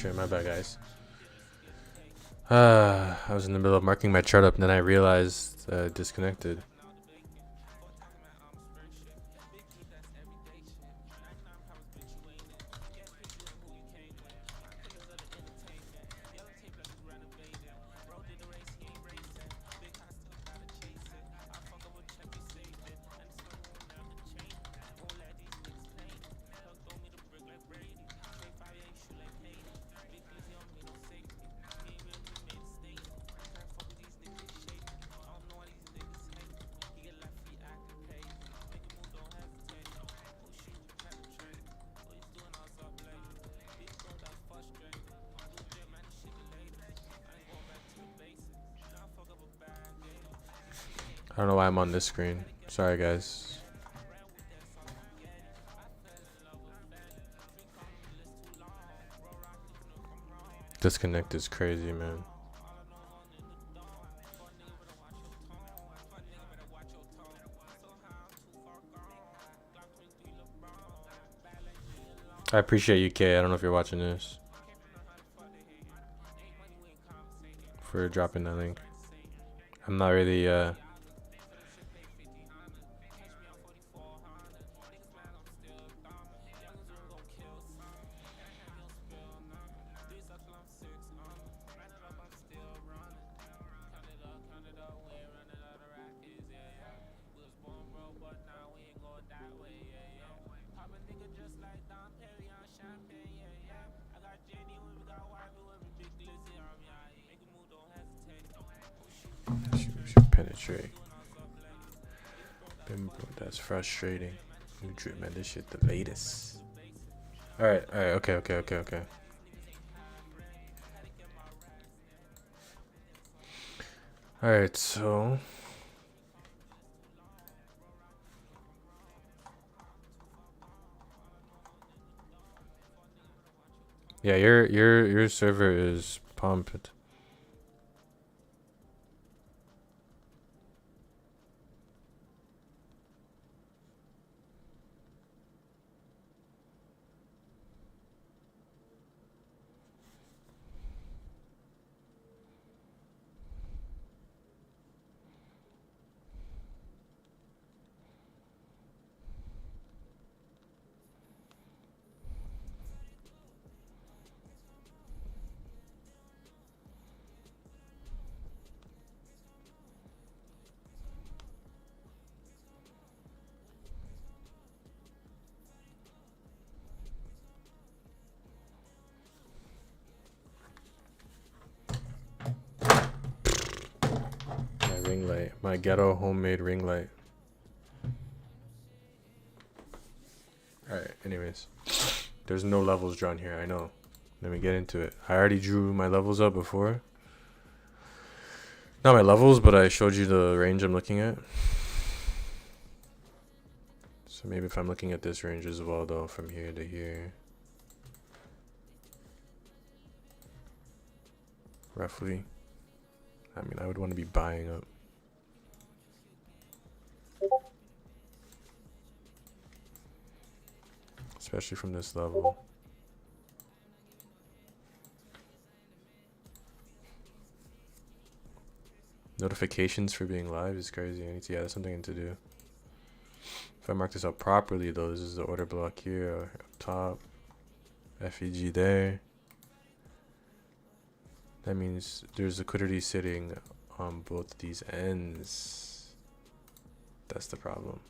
shit, my bad, guys. I was in the middle of marking my chart up, and then I realized disconnected. I don't know why I'm on this screen. Sorry, guys. Disconnect is crazy, man. I appreciate you, Kay. I don't know if you're watching this. For dropping that link. I'm not really, should penetrate. That's frustrating. New drip, man. This shit the latest. Alright, okay. Alright, so yeah, your server is pumped. Ring light, my ghetto homemade ring light. Alright, anyways. There's no levels drawn here, I know. Let me get into it. I already drew my levels up before. Not my levels, but I showed you the range I'm looking at. So maybe if I'm looking at this range as well, though, from here to here. Roughly. I mean, I would want to be buying up. Especially from this level. Notifications for being live is crazy. I need to add something to do. If I mark this up properly, though, this is the order block here, up top. FEG there. That means there's liquidity sitting on both these ends. That's the problem.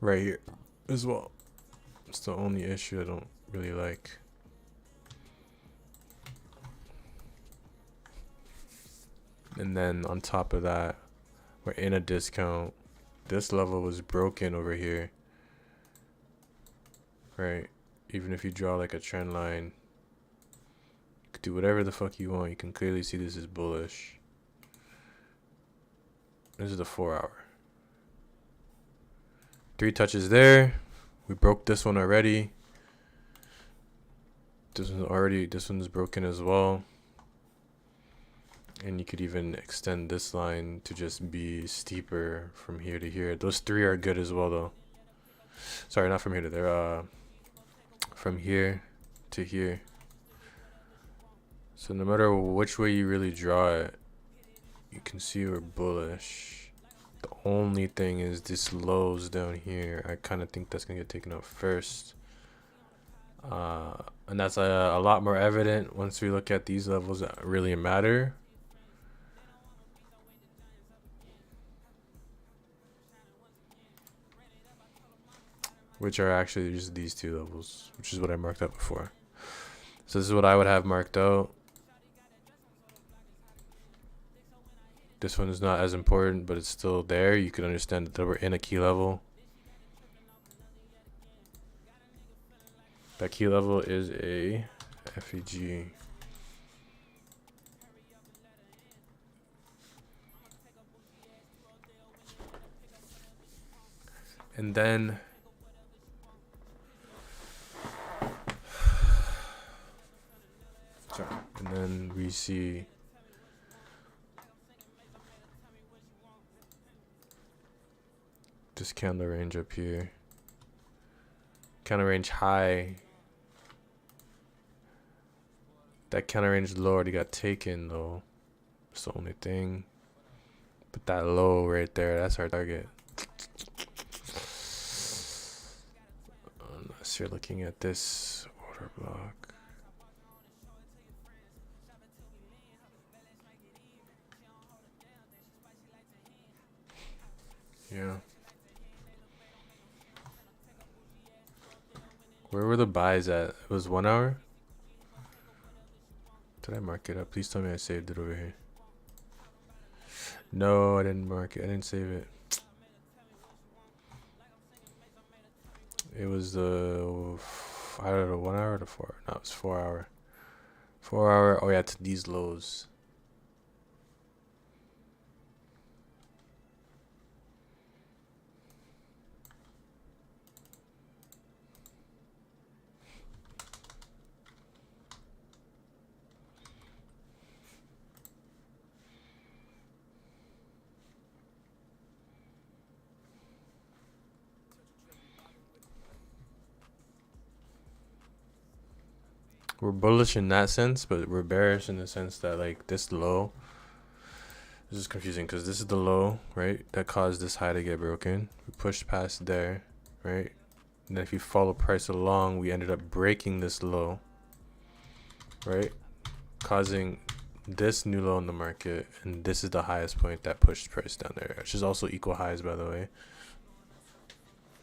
Right here as well. It's the only issue I don't really like. And then on top of that, we're in a discount. This level was broken over here. Right? Even if you draw like a trend line, you could do whatever the fuck you want. You can clearly see this is bullish. This is the 4 hour. 3 touches there. We broke this one already. This one's broken as well. And you could even extend this line to just be steeper from here to here. Those 3 are good as well, though. Sorry, not from here to there. From here to here. So no matter which way you really draw it, you can see we're bullish. The only thing is this lows down here. I kind of think that's gonna get taken out first. And that's a lot more evident once we look at these levels that really matter. Which are actually just these two levels, which is what I marked out before. So this is what I would have marked out. This one is not as important, but it's still there. You can understand that we're in a key level. That key level is a FEG. And then we see this candle range up here. Candle range high. That candle range low already got taken though. That's the only thing. But that low right there, that's our target. Unless you're looking at this order block. Yeah. Where were the buys at? It was 1 hour? Did I mark it up? Please tell me I saved it over here. No, I didn't mark it. I didn't save it. It was the, I don't know, 1 hour to 4. No, it was 4 hour. 4 hour. Oh yeah, to these lows. We're bullish in that sense, but we're bearish in the sense that like this low, this is confusing because this is the low, right? That caused this high to get broken. We pushed past there, right? And then if you follow price along, we ended up breaking this low, right? Causing this new low in the market. And this is the highest point that pushed price down there, which is also equal highs, by the way.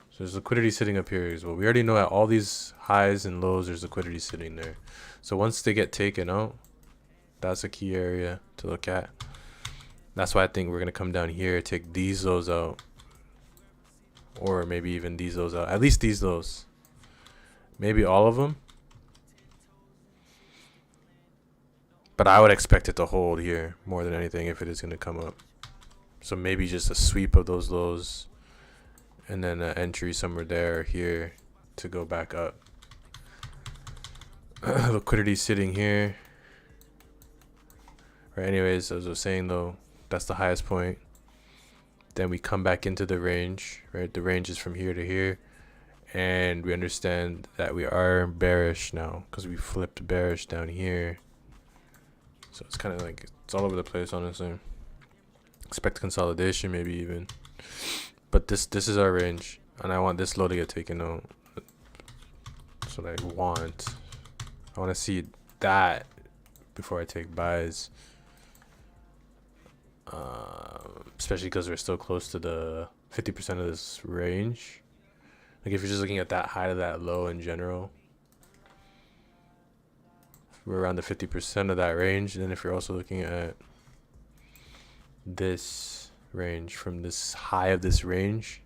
So there's liquidity sitting up here as well. We already know at all these highs and lows, there's liquidity sitting there. So once they get taken out, that's a key area to look at. That's why I think we're going to come down here, take these lows out. Or maybe even these lows out. At least these lows. Maybe all of them. But I would expect it to hold here more than anything if it is going to come up. So maybe just a sweep of those lows. And then an entry somewhere there or here to go back up. Liquidity sitting here. Right, anyways, as I was saying though, that's the highest point. Then we come back into the range, right? The range is from here to here. And we understand that we are bearish now because we flipped bearish down here. So it's kind of like, it's all over the place, honestly. Expect consolidation, maybe even. But this is our range, and I want this low to get taken out. That's what I want. I want to see that before I take buys. Especially because we're still close to the 50% of this range. Like if you're just looking at that high to that low in general, we're around the 50% of that range. And then if you're also looking at this range from this high of this range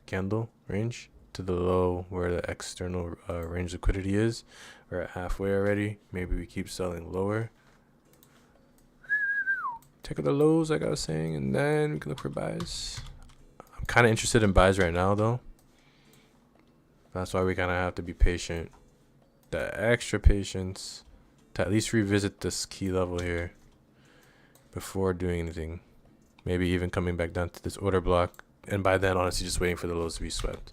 candle range to the low where the external range liquidity is, we're at halfway already. Maybe we keep selling lower, take out the lows like I was saying, and then we can look for buys. I'm kind of interested in buys right now though. That's why we kind of have to be patient, the extra patience to at least revisit this key level here before doing anything. Maybe even coming back down to this order block. And by then, honestly, just waiting for the lows to be swept.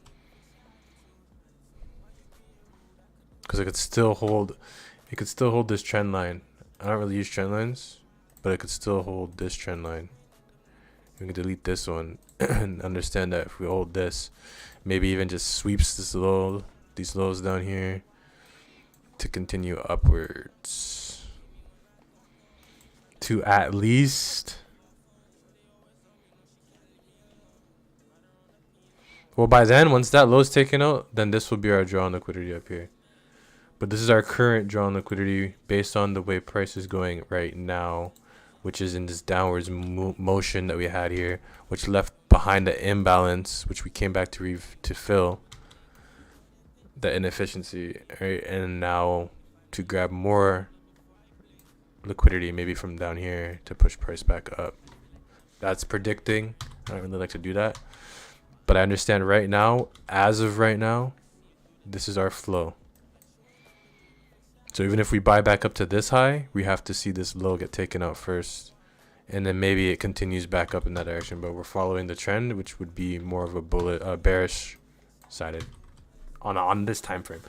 because it could still hold this trend line. I don't really use trend lines, but it could still hold this trend line. We can delete this one and understand that if we hold this, maybe even just sweeps these lows down here to continue upwards to at least, well, by then, once that low is taken out, then this will be our draw on liquidity up here. But this is our current draw on liquidity based on the way price is going right now, which is in this downwards motion that we had here, which left behind the imbalance, which we came back to fill the inefficiency, right? And now to grab more liquidity, maybe from down here, to push price back up. That's predicting. I don't really like to do that, but I understand right now, as of right now, this is our flow. So even if we buy back up to this high, we have to see this low get taken out first, and then maybe it continues back up in that direction. But we're following the trend, which would be more of a bearish sided on this time frame,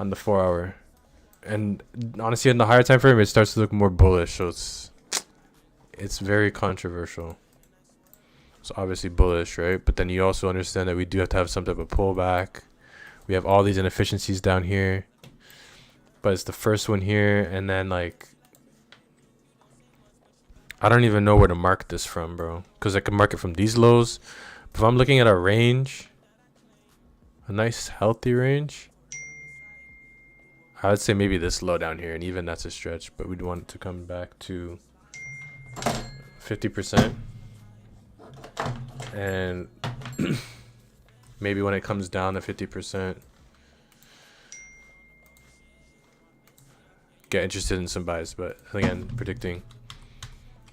on the 4 hour. And honestly, in the higher time frame, it starts to look more bullish. So it's very controversial. It's obviously bullish, right? But then you also understand that we do have to have some type of pullback. We have all these inefficiencies down here, but it's the first one here, and then like I don't even know where to mark this from, bro, because I can mark it from these lows. But if I'm looking at a range, a nice healthy range, I would say maybe this low down here, and even that's a stretch, but we'd want it to come back to 50%, and maybe when it comes down to 50%, get interested in some buys. But again, predicting,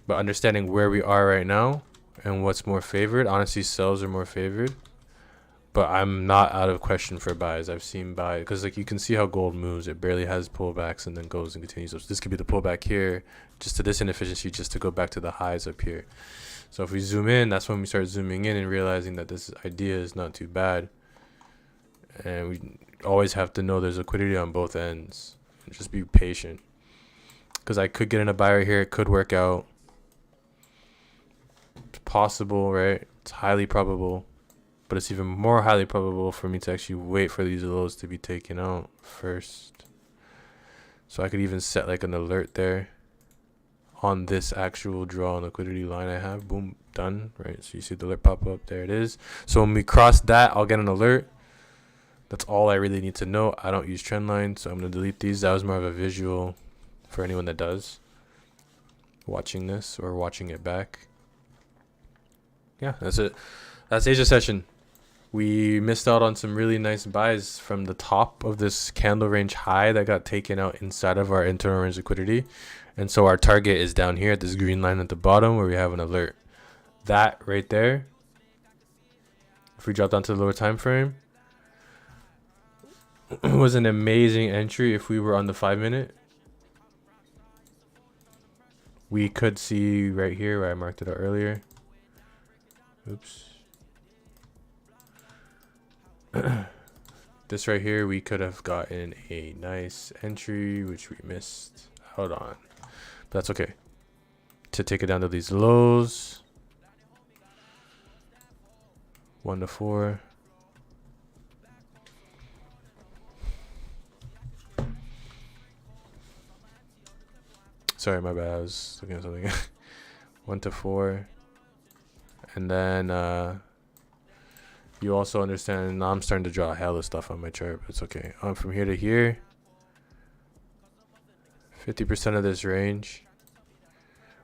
but understanding where we are right now and what's more favored. Honestly, sells are more favored, but I'm not out of question for buys. I've seen buy, because like you can see how gold moves. It barely has pullbacks and then goes and continues. So this could be the pullback here, just to this inefficiency, just to go back to the highs up here. So if we zoom in, that's when we start zooming in and realizing that this idea is not too bad. And we always have to know there's liquidity on both ends. Just be patient, because I could get in a buy right here. It could work out. It's possible, right? It's highly probable, but it's even more highly probable for me to actually wait for these lows to be taken out first. So I could even set like an alert there on this actual draw on liquidity line I have. Boom, done, right? So you see the alert pop up. There it is. So when we cross that, I'll get an alert. That's all I really need to know. I don't use trend lines, so I'm going to delete these. That was more of a visual for anyone that does watching this or watching it back. Yeah, that's it. That's Asia session. We missed out on some really nice buys from the top of this candle range high that got taken out inside of our internal range liquidity. And so our target is down here at this green line at the bottom where we have an alert. That right there, if we drop down to the lower time frame, was an amazing entry. If we were on the 5-minute, we could see right here where I marked it out earlier. Oops. This right here, we could have gotten a nice entry, which we missed out on. But that's okay. To take it down to these lows, 1 to 4. Sorry, my bad. I was looking at something. 1 to 4. And then you also understand, now I'm starting to draw hella stuff on my chart, but it's okay. From here to here, 50% of this range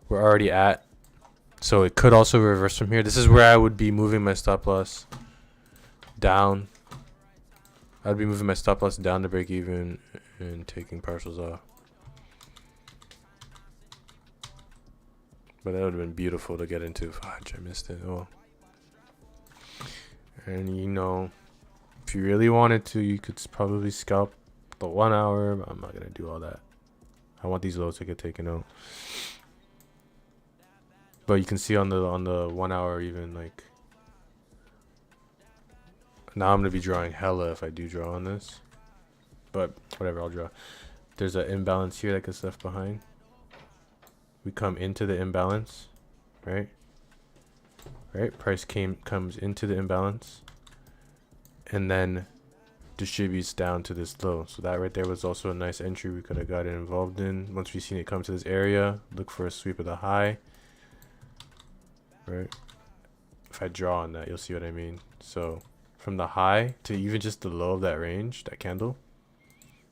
we're already at. So it could also reverse from here. This is where I would be moving my stop loss down. I'd be moving my stop loss down to break even and taking partials off. But that would have been beautiful to get into. Fudge, I missed it. Oh. And you know, if you really wanted to, you could probably scalp the 1 hour. But I'm not gonna do all that. I want these lows to get taken out. But you can see on the 1 hour, even like now I'm gonna be drawing hella if I do draw on this. but whatever, I'll draw. There's an imbalance here that gets left behind. We come into the imbalance, right? Right, price comes into the imbalance and then distributes down to this low. So that right there was also a nice entry we could have gotten involved in. Once we've seen it come to this area, look for a sweep of the high, right? If I draw on that, you'll see what I mean. So from the high to even just the low of that range, that candle,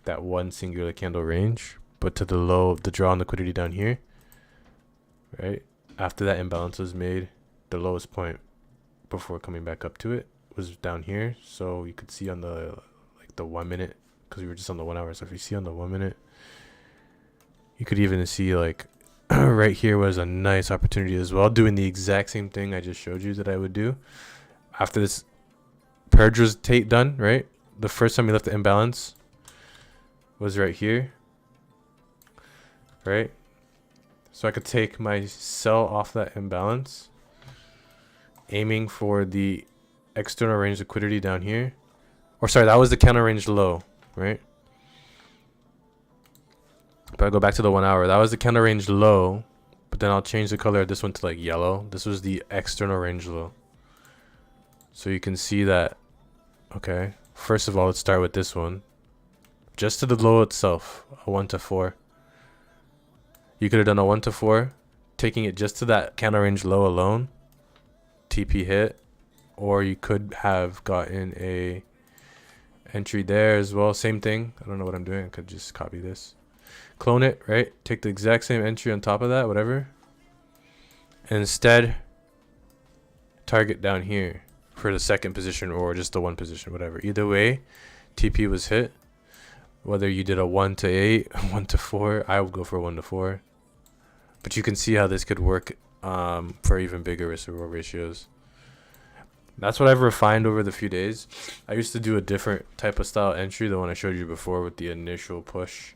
that one singular candle range, but to the low of the draw on liquidity down here, right? After that imbalance was made, the lowest point before coming back up to it was down here. So you could see on the like the 1 minute, because we were just on the 1 hour. So if you see on the 1 minute, you could even see like right here was a nice opportunity as well, doing the exact same thing I just showed you that I would do after this purge was done, right? The first time we left the imbalance was right here, right? So I could take my sell off that imbalance, aiming for the external range liquidity down here. Or sorry, that was the counter range low, right? But I go back to the 1 hour. That was the counter range low, but then I'll change the color of this one to like yellow. This was the external range low. So you can see that, okay, first of all, let's start with this one. Just to the low itself, a 1 to 4. You could have done a 1 to 4, taking it just to that counter range low alone, TP hit, or you could have gotten a entry there as well. Same thing. I don't know what I'm doing. I could just copy this, clone it, right? Take the exact same entry on top of that, whatever. And instead, target down here for the second position or just the one position, whatever. Either way, TP was hit. Whether you did a 1 to 8, 1 to 4, I would go for 1 to 4. But you can see how this could work for even bigger risk reward ratios. That's what I've refined over the few days. I used to do a different type of style entry, the one I showed you before with the initial push.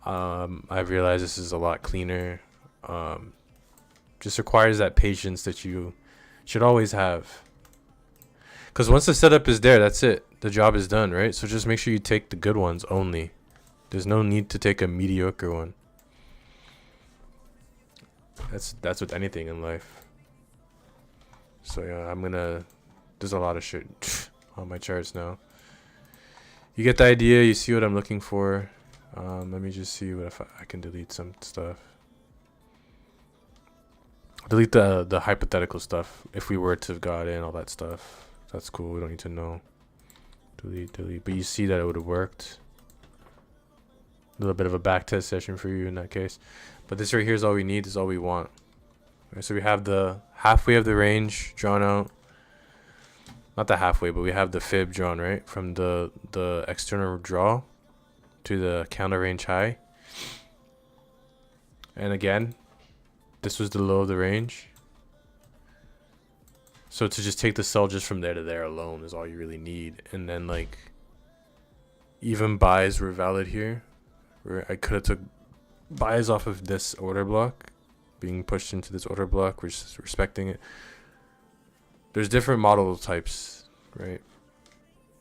I've realized this is a lot cleaner. Just requires that patience that you should always have. Because once the setup is there, that's it. The job is done, right? So just make sure you take the good ones only. There's no need to take a mediocre one. That's with anything in life. So yeah, there's a lot of shit on my charts now. You get the idea, you see what I'm looking for. Let me just see what if I can delete some stuff. Delete the hypothetical stuff. If we were to have got in all that stuff, that's cool. We don't need to know. Delete. But you see that it would have worked. A little bit of a back test session for you in that case. But this right here is all we need. Is all we want. Okay, so we have the halfway of the range drawn out. Not the halfway, but we have the fib drawn, right? From the external draw to the counter range high. And again, this was the low of the range. So to just take the sell just from there to there alone is all you really need. And then like even buys were valid here. Where I could have took buys off of this order block, being pushed into this order block, we're just respecting it. There's different model types, right?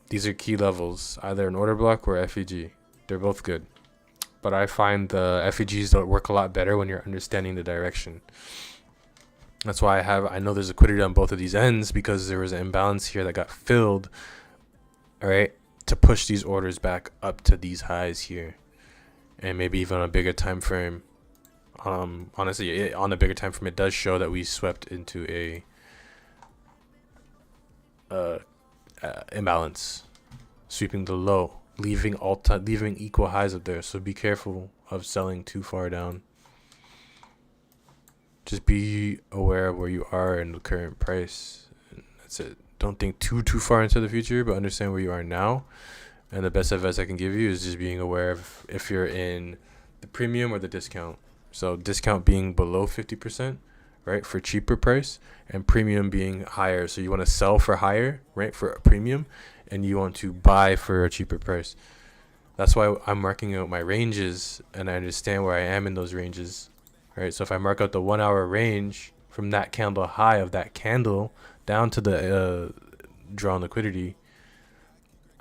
These are key levels, either an order block or FEG. They're both good. But I find the FEGs don't work a lot better when you're understanding the direction. That's why I know there's liquidity on both of these ends, because there was an imbalance here that got filled, all right, to push these orders back up to these highs here. And maybe even on a bigger time frame. Honestly, on a bigger time frame, it does show that we swept into a imbalance, sweeping the low, leaving equal highs up there. So be careful of selling too far down. Just be aware of where you are in the current price. And that's it. Don't think too far into the future, but understand where you are now. And the best advice I can give you is just being aware of if you're in the premium or the discount. So discount being below 50%, right, for cheaper price, and premium being higher. So you want to sell for higher, right, for a premium, and you want to buy for a cheaper price. That's why I'm marking out my ranges, and I understand where I am in those ranges, right? So if I mark out the 1 hour range from that candle high of that candle down to the drawn liquidity,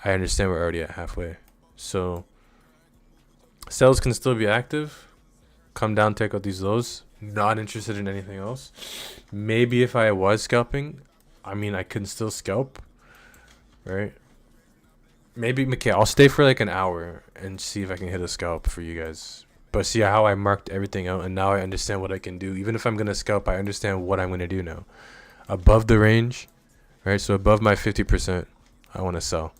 I understand we're already at halfway. So sales can still be active. Come down, take out these lows. Not interested in anything else. Maybe if I was scalping, I mean, I can still scalp, right? Maybe, okay, I'll stay for like an hour and see if I can hit a scalp for you guys. But see how I marked everything out, and now I understand what I can do. Even if I'm going to scalp, I understand what I'm going to do now. Above the range, right? So above my 50%, I want to sell.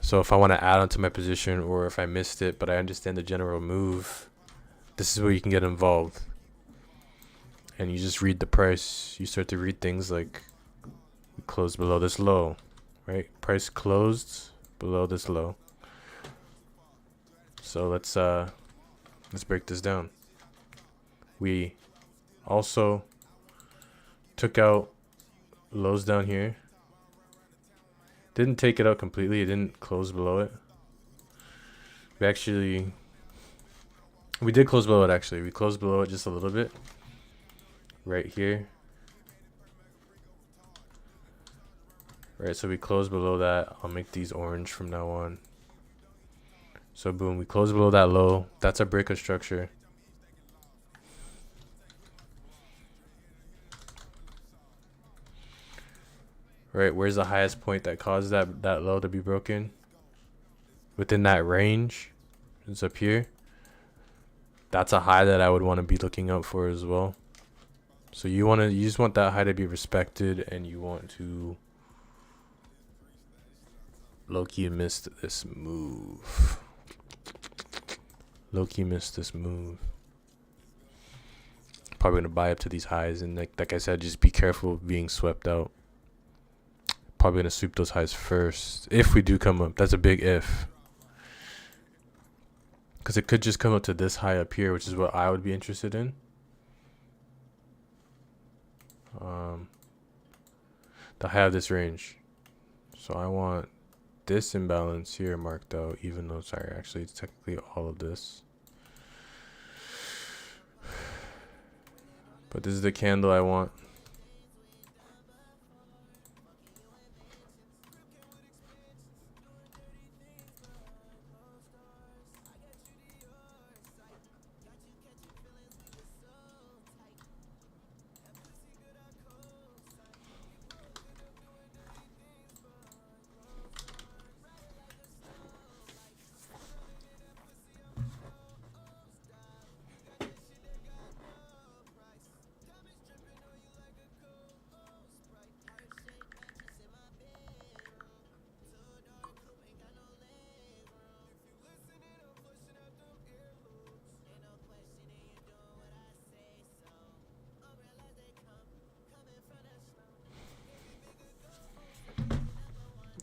So if I want to add onto my position, or if I missed it, but I understand the general move, this is where you can get involved. And you just read the price. You start to read things like close below this low, right? Price closed below this low. So let's break this down. We also took out lows down here. Didn't take it out completely. It didn't close below it. We did close below it actually. We closed below it just a little bit. Right here. Right, so we close below that. I'll make these orange from now on. So boom, we close below that low. That's a break of structure. Right, where's the highest point that caused that low to be broken? Within that range. It's up here. That's a high that I would want to be looking out for as well. So you just want that high to be respected, and you want to low-key missed this move. Low-key missed this move. Probably gonna buy up to these highs, and like I said, just be careful of being swept out. Probably gonna sweep those highs first if we do come up. That's a big if, because it could just come up to this high up here, which is what I would be interested in. The high of this range. So I want this imbalance here marked out, even though, sorry, actually it's technically all of this. But this is the candle I want.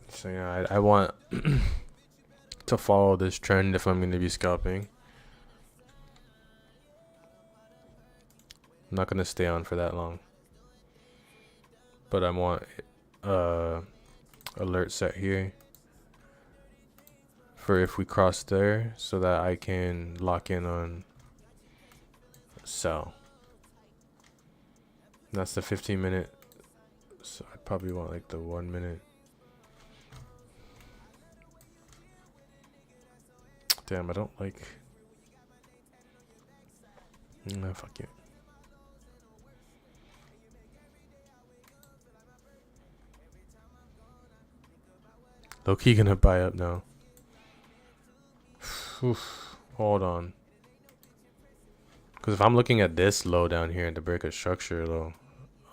So yeah, I want to follow this trend if I'm going to be scalping. I'm not going to stay on for that long. But I want alert set here for if we cross there, so that I can lock in on sell. And that's the 15-minute. So I probably want like the 1 minute. Damn, I don't like. No, fuck you. Low-key gonna buy up now. Oof, hold on. Because if I'm looking at this low down here, the break of structure low,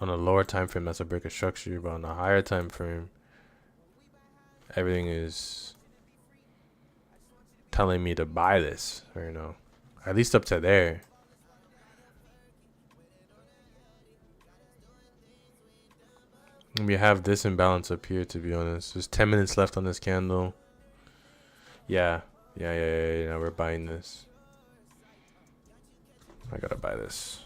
on a lower time frame, that's a break of structure. But on a higher time frame, everything is telling me to buy this right now. At least up to there. We have this imbalance up here, to be honest. There's 10 minutes left on this candle. Yeah, we're buying this. I gotta buy this.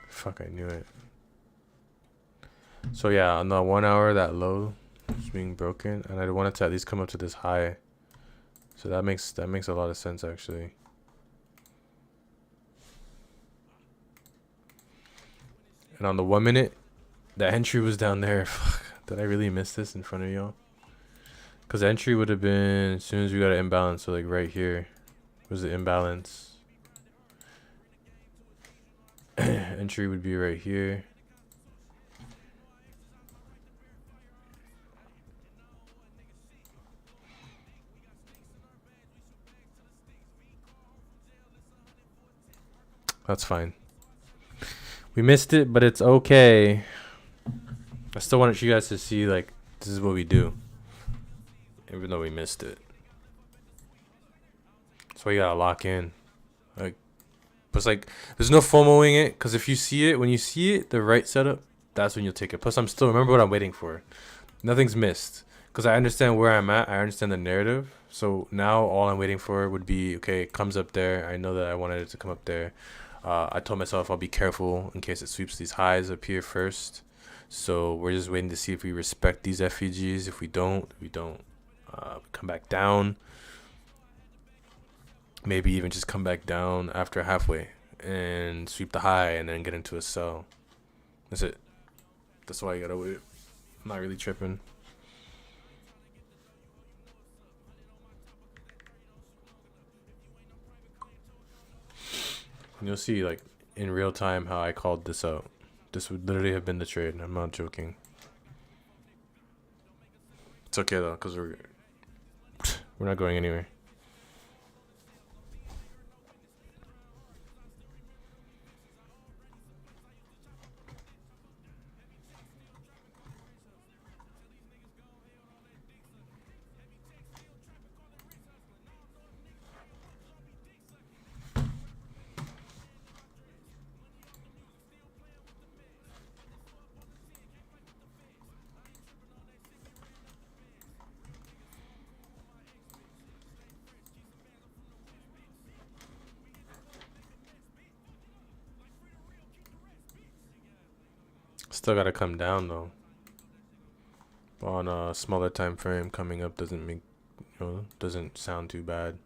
Fuck, I knew it. So yeah, on the 1 hour, that low is being broken, and I want it to at least come up to this high. So that makes a lot of sense actually. And on the 1 minute, the entry was down there. Fuck, did I really miss this in front of y'all? Because the entry would have been as soon as we got an imbalance. So like right here was the imbalance. Entry would be right here. That's fine. We missed it, but it's okay. I still wanted you guys to see, like, this is what we do. Even though we missed it. That's why you gotta lock in. Like, but it's like, there's no FOMOing it. Because if you see it, when you see it, the right setup, that's when you'll take it. Plus, I'm still, remember what I'm waiting for. Nothing's missed. Because I understand where I'm at. I understand the narrative. So now all I'm waiting for would be, okay, it comes up there. I know that I wanted it to come up there. I told myself I'll be careful in case it sweeps these highs up here first. So we're just waiting to see if we respect these FEGs. If we don't, we don't. Come back down. Maybe even just come back down after halfway and sweep the high and then get into a sell. That's it. That's why you gotta wait. I'm not really tripping. And you'll see, like, in real time how I called this out. This would literally have been the trade. I'm not joking. It's okay though, because we're not going anywhere. Still gotta come down though. On a smaller time frame, coming up doesn't make, doesn't sound too bad.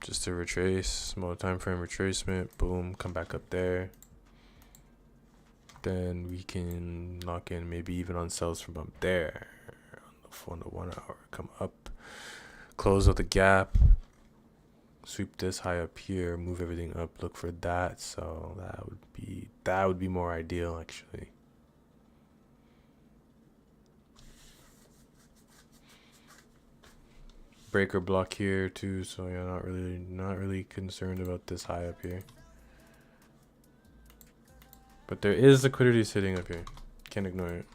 Just to retrace, smaller time frame retracement, boom, come back up there. Then we can lock in maybe even on sells from up there on the 1 hour. Come up, close out the gap, sweep this high up here, move everything up, look for that. So that would be more ideal actually. Breaker block here too, so yeah, not really concerned about this high up here. But there is liquidity sitting up here. Can't ignore it.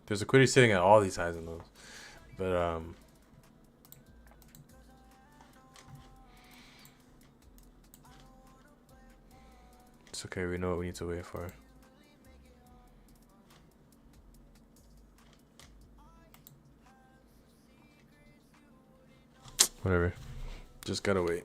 There's liquidity sitting at all these highs and lows. But it's okay, we know what we need to wait for. Whatever. Just gotta wait.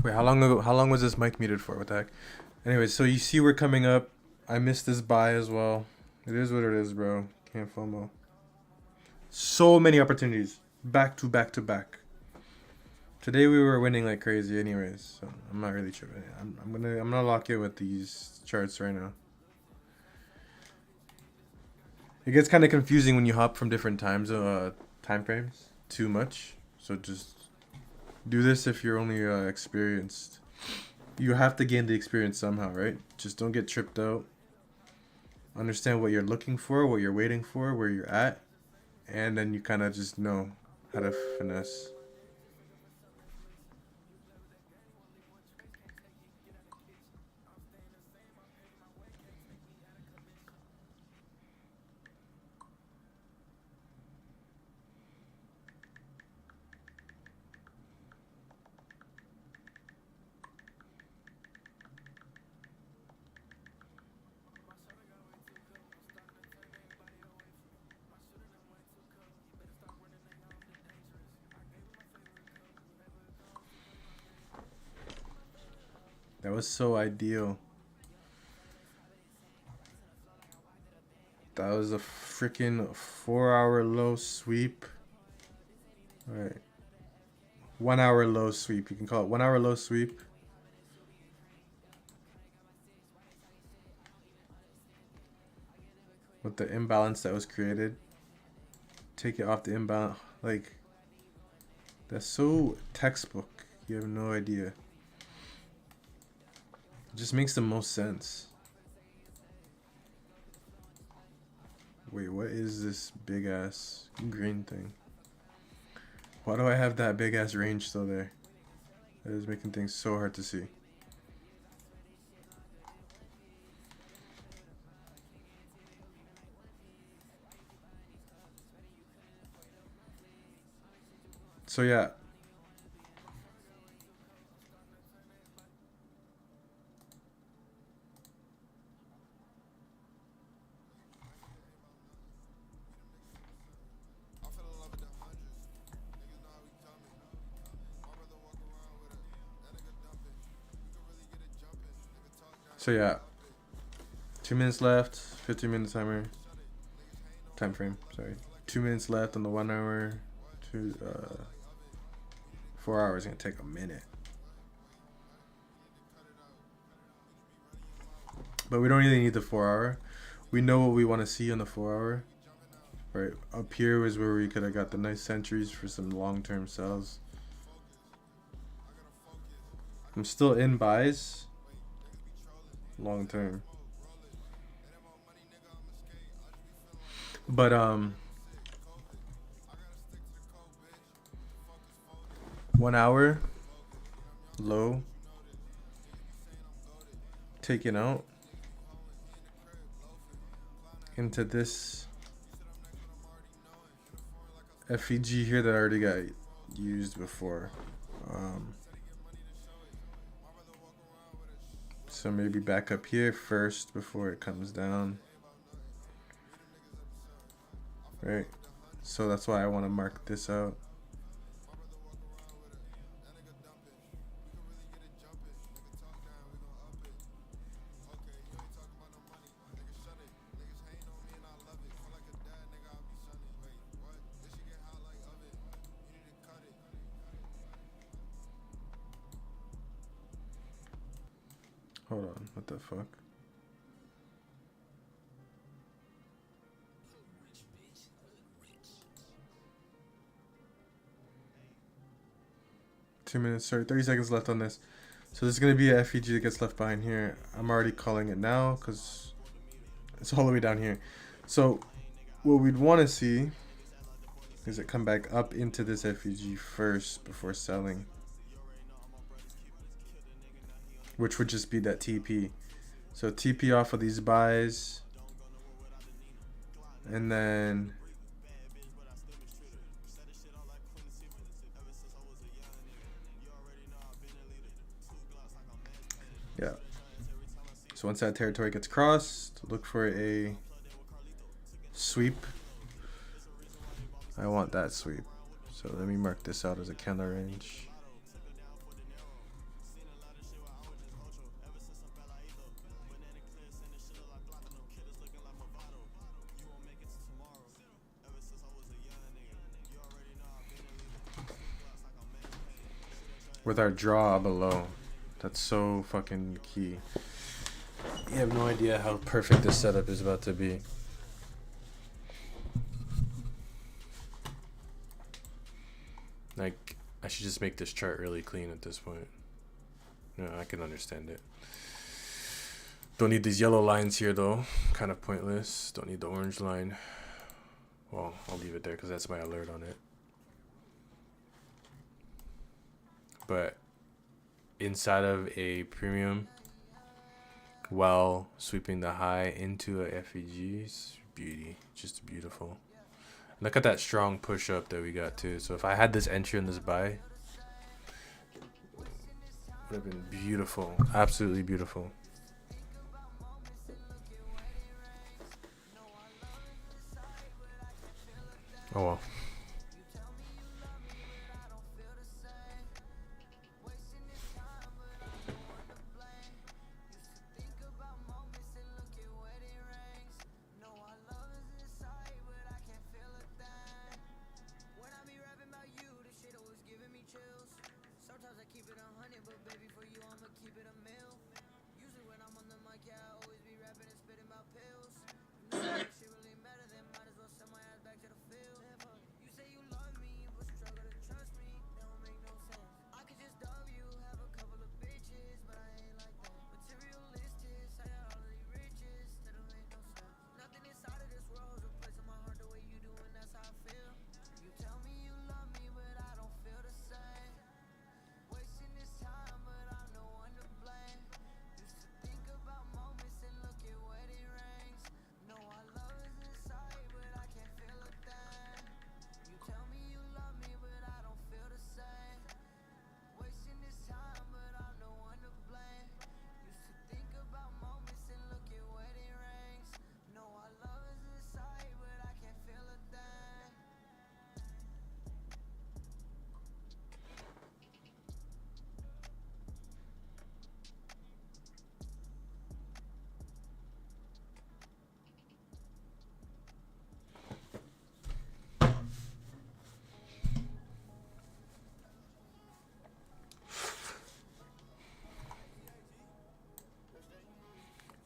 Wait, how long ago? How long was this mic muted for? What the heck? Anyway, so you see we're coming up. I missed this buy as well. It is what it is, bro. Can't FOMO. So many opportunities, back to back to back. Today we were winning like crazy, anyways. So I'm not really tripping. I'm gonna lock it with these charts right now. It gets kind of confusing when you hop from different time frames too much. So just do this if you're only experienced. You have to gain the experience somehow, right? Just don't get tripped out. Understand what you're looking for, what you're waiting for, where you're at, and then you kind of just know how to finesse. That was so ideal. That was a freaking 4-hour low sweep. Alright. 1 hour low sweep. You can call it 1 hour low sweep. With the imbalance that was created. Take it off the imbalance. Like, that's so textbook. You have no idea. It just makes the most sense. Wait, what is this big ass green thing? Why do I have that big ass range still there? That is making things so hard to see. So yeah. So yeah, 2 minutes left, 15-minute timer, time frame, sorry. 2 minutes left on the 1 hour, 4 hours gonna take a minute. But we don't really need the 4 hour. We know what we want to see on the 4 hour. Right, up here was where we could have got the nice centuries for some long-term sells. I'm still in buys. Long term. But 1 hour low taken out into this FEG here that already got used before. So maybe back up here first before it comes down. Right? So that's why I want to mark this out. Hold on, what the fuck? Two minutes, sorry, 30 seconds left on this. So this is going to be a FEG that gets left behind here. I'm already calling it now because it's all the way down here. So what we'd want to see is it come back up into this FEG first before selling. Which would just be that TP. So TP off of these buys. And then yeah. So once that territory gets crossed, look for a sweep. I want that sweep. So let me mark this out as a candle range. with our draw below. That's so fucking key. You have no idea how perfect this setup is about to be. Like, I should just make this chart really clean at this point. No, I can understand it. Don't need these yellow lines here though. Kind of pointless. Don't need the orange line. Well, I'll leave it there because that's my alert on it. But inside of a premium, while sweeping the high into a FEG, is beauty. Just beautiful. Look at that strong push up that we got too. So if I had this entry in this buy, would have been beautiful. Absolutely beautiful. Oh well.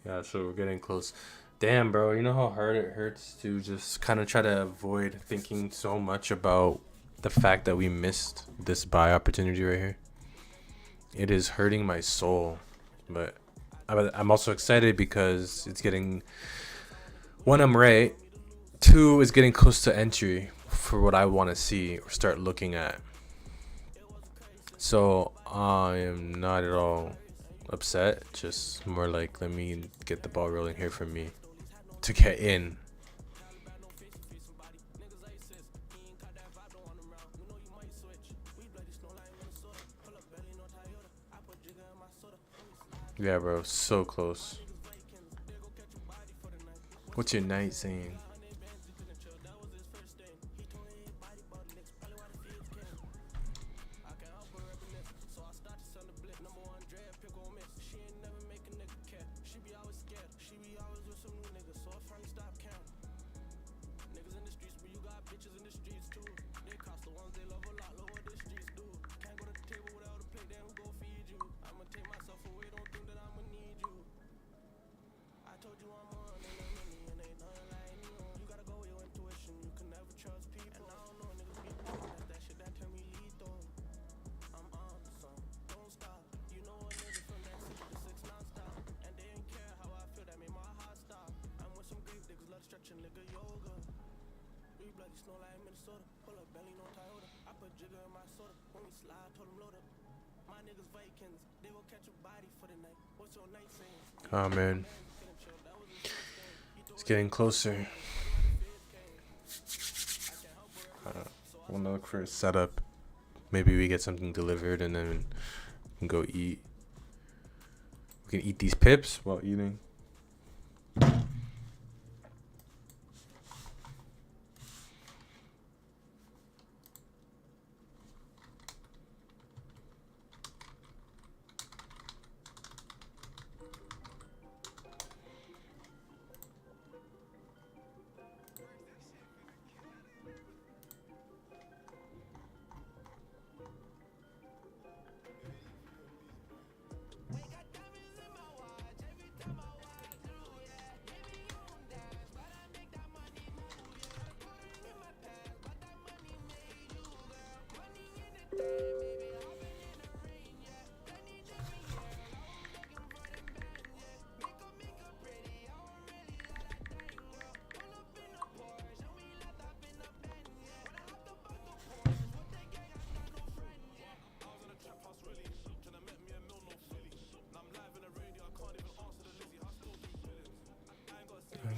Yeah, so we're getting close. Damn, bro, you know how hard it hurts to just kind of try to avoid thinking so much about the fact that we missed this buy opportunity right here. It is hurting my soul, but I'm also excited because it's getting, one, I'm right, two, is getting close to entry for what I want to see or start looking at. So I am not at all upset, just more like, let me get the ball rolling here for me to get in. Yeah, bro, so close. What's your night saying? Oh man, it's getting closer. We'll look for a setup. Maybe we get something delivered and then we can go eat. We can eat these pips while eating.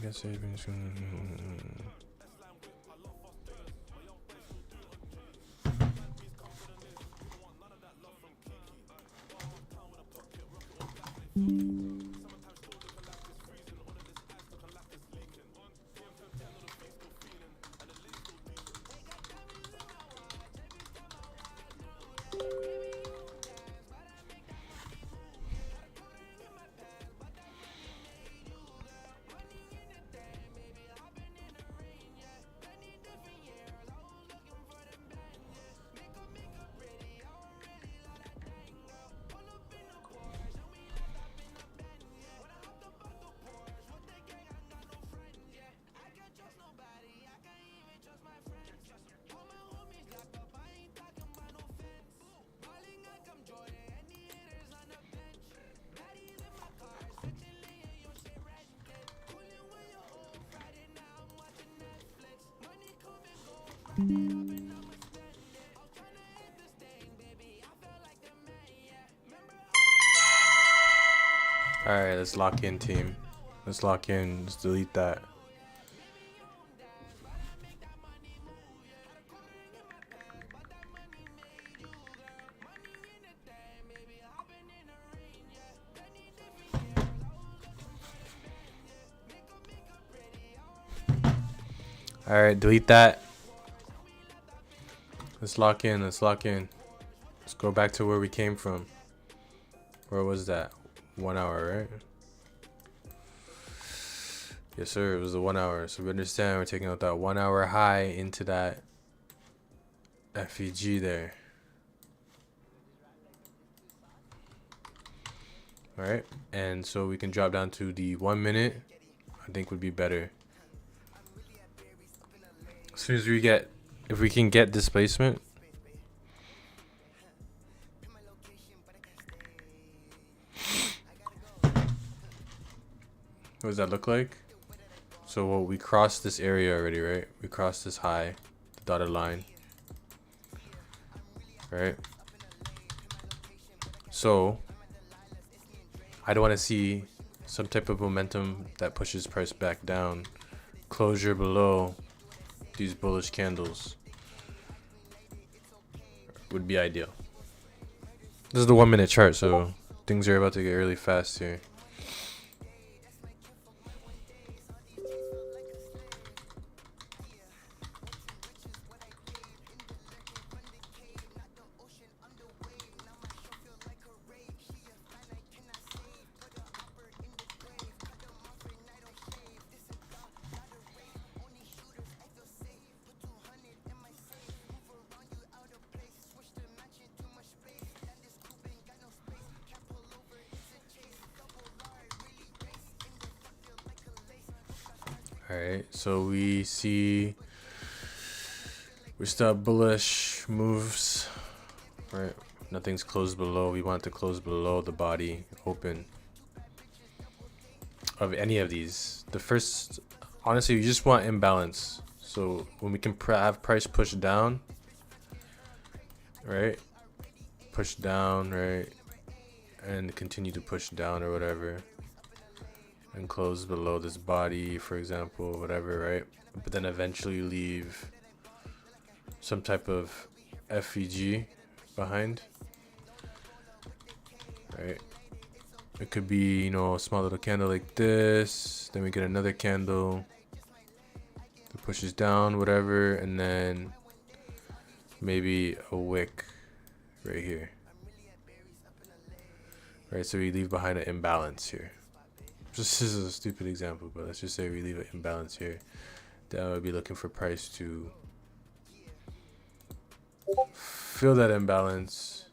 get savings. Alright, let's lock in, team. Let's lock in. Let's delete that. Alright, delete that. Let's lock in. Let's lock in. Let's go back to where we came from. Where was that? 1 hour, right? Yes, sir. It was the 1 hour. So we understand we're taking out that 1 hour high into that FEG there. All right. And so we can drop down to the 1 minute. I think would be better. As soon as we get, if we can get displacement. What does that look like? So we crossed this area already, right? We crossed this high, the dotted line. Right? So I don't want to see some type of momentum that pushes price back down. Closure below these bullish candles would be ideal. This is the 1 minute chart, so things are about to get really fast here. Alright, so we see we still have bullish moves, right? Nothing's closed below. We want to close below the body open of any of these. The first, honestly, you just want imbalance. So when we can have price push down, right? Push down, right? And continue to push down or whatever. And close below this body, for example, whatever, right? But then eventually leave some type of FEG behind, right? It could be, you know, a small little candle like this. Then we get another candle that pushes down, whatever, and then maybe a wick right here, right? So we leave behind an imbalance here. This is a stupid example, but let's just say we leave an imbalance here. Then I would be looking for price to fill that imbalance.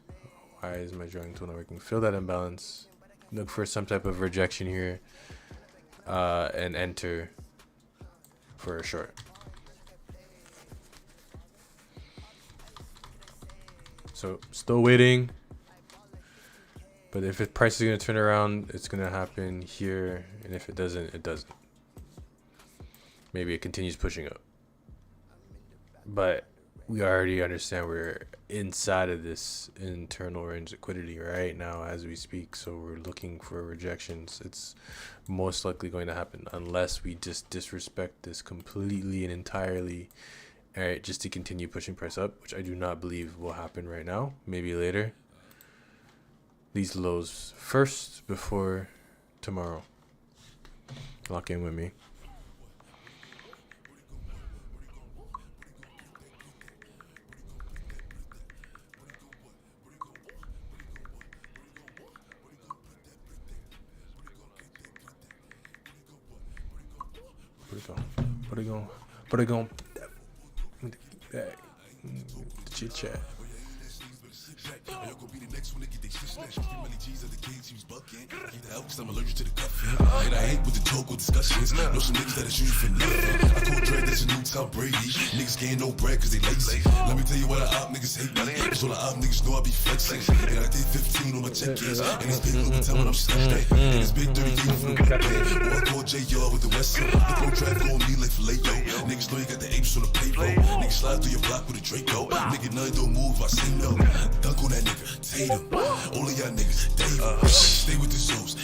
Why is my drawing tool not working? Fill that imbalance. Look for some type of rejection here, and enter for a short. So still waiting. But if the price is going to turn around, it's going to happen here. And if it doesn't, it doesn't. Maybe it continues pushing up. But we already understand we're inside of this internal range liquidity right now as we speak. So we're looking for rejections. It's most likely going to happen unless we just disrespect this completely and entirely. All right, just to continue pushing price up, which I do not believe will happen right now. Maybe later. These lows first before tomorrow. Lock in with me. Put it on. Chit chat. I'm allergic to the cuffing. And I hate with the total discussions. Know some niggas that is usually for nothing. I call Dre, that's a new Tom Brady. Niggas getting no bread cause they lazy. Let me tell you what the op niggas hate me. Cause all the op niggas know I be flexing. And I did 15 on my check is. And it's big looking time when I'm stuck. And it's big dirty deal from the back. Or I call JR with the West. The pro traffic on me like Filet-O. Niggas know you got the apes on the payroll. Niggas slide through your block with a Draco. Nigga none don't move, I say no. Dunk on that nigga, Tatum. All of y'all niggas, David. Stay with the Zeus.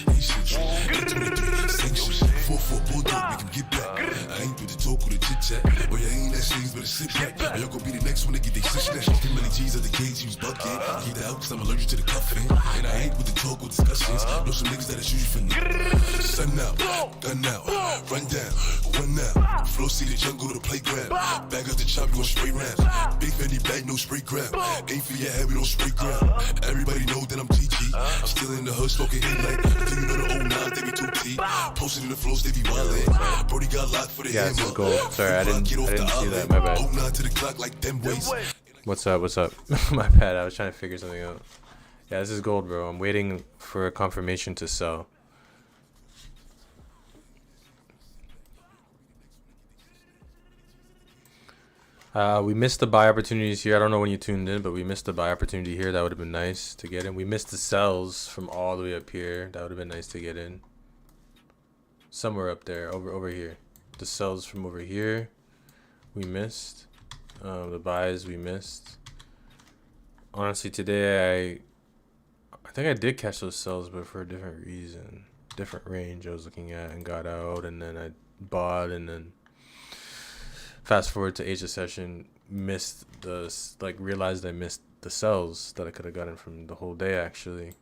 23 sanctions, 4-4 bulldog, make him get back. I ain't through the talk with a chit chat. Or you ain't that shit, but a sit back. Or y'all gon' be the next one to get they shit snatched. 10 million G's at the cage, use bucket. Keep that out cause I'm allergic to the cuffing. And I ain't with the talk with discussions. Know some niggas that is usually for nothing. Sun out, gun out, run down, one out. Flow see the jungle to the playground. Bag up the chop, you gon' spray rounds. Big Fendi bag, no spray ground. Ain't for your head, we don't spray ground. Everybody know that I'm GG. I'm still in the hood, smoking hit like. Do you know the old 9, they be 2T. Posted in the flows, they be wildin'. Brody got locked for the hammer. This is gold. Sorry, I didn't see that. My bad. 09 to the clock like them ways. What's up? My bad. I was trying to figure something out. Yeah, this is gold, bro. I'm waiting for a confirmation to sell. We missed the buy opportunities here. I don't know when you tuned in, but we missed the buy opportunity here. That would have been nice to get in. We missed the sells from all the way up here. That would have been nice to get in. Somewhere up there, over here. The sells from over here, we missed. The buys we missed. Honestly, today I think I did catch those sells, but for a different reason, different range I was looking at and got out, and then I bought, and then fast forward to Asia session, missed the realized I missed the sells that I could have gotten from the whole day. Actually,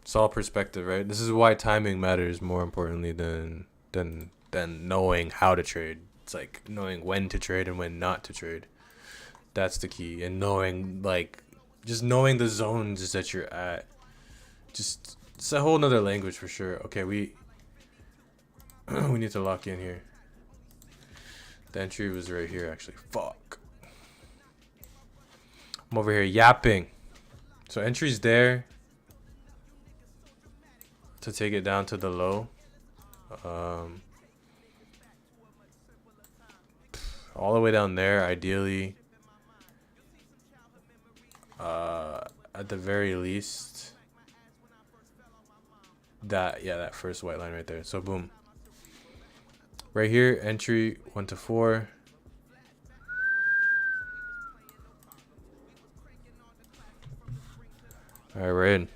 it's all perspective, right? This is why timing matters more importantly than knowing how to trade. It's like knowing when to trade and when not to trade. That's the key, and knowing just knowing the zones that you're at. Just it's a whole nother language for sure. Okay, we need to lock in here. The entry was right here, actually. Fuck. I'm over here yapping. So entry's there to take it down to the low. All the way down there, ideally. At the very least. That first white line right there. So boom. Right here, entry 1 to 4. All right, we're in.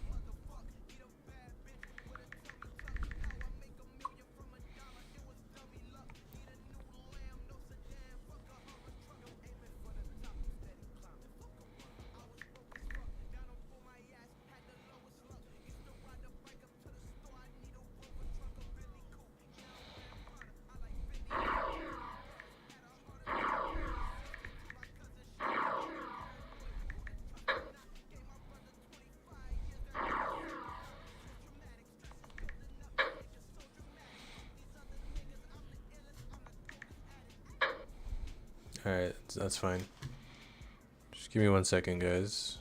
Alright, that's fine. Just give me 1 second, guys.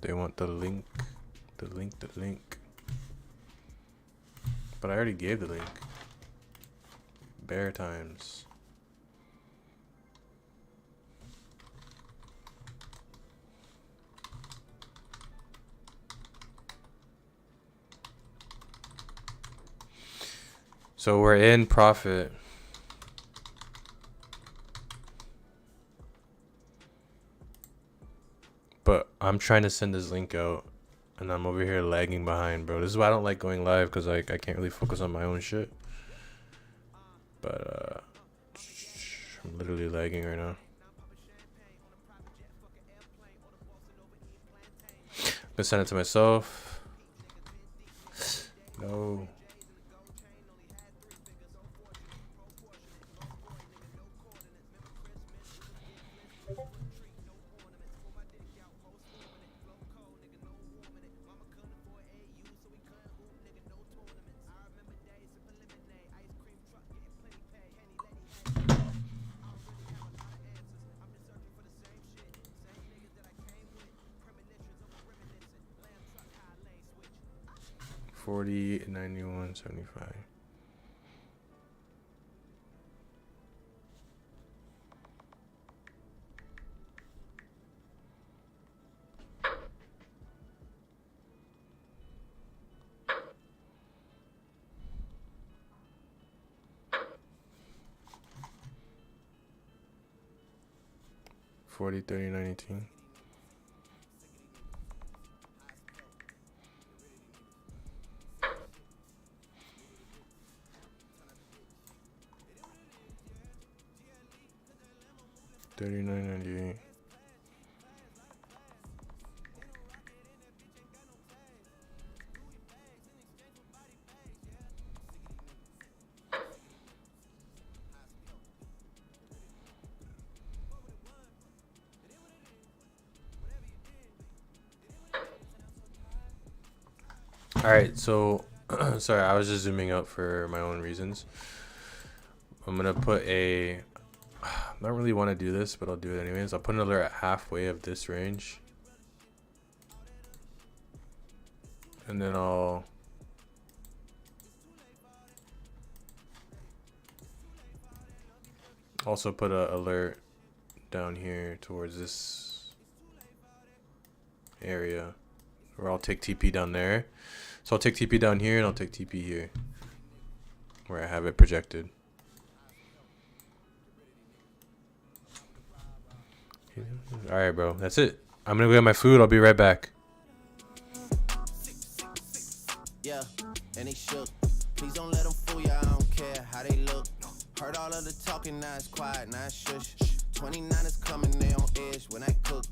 They want the link. The link. But I already gave the link. Bear times. So we're in profit. But I'm trying to send this link out, and I'm over here lagging behind, bro. This is why I don't like going live, because like I can't really focus on my own shit. But I'm literally lagging right now. I'm gonna send it to myself. No. $40, $91, $75. $40, $30, $19. $39.98. All right, so sorry, I was just zooming out for my own reasons. I'm gonna put a. I don't really want to do this, but I'll do it anyways. I'll put an alert at halfway of this range, and then I'll also put an alert down here towards this area, where I'll take TP down there. So I'll take TP down here, and I'll take TP here, where I have it projected. All right, bro. That's it. I'm gonna go get my food. I'll be right back. Yeah, and they shook. Please don't let them fool ya. I don't care how they look. Heard all of the talking, now it's quiet, now it's shush. 29 is coming, they on edge when I cook.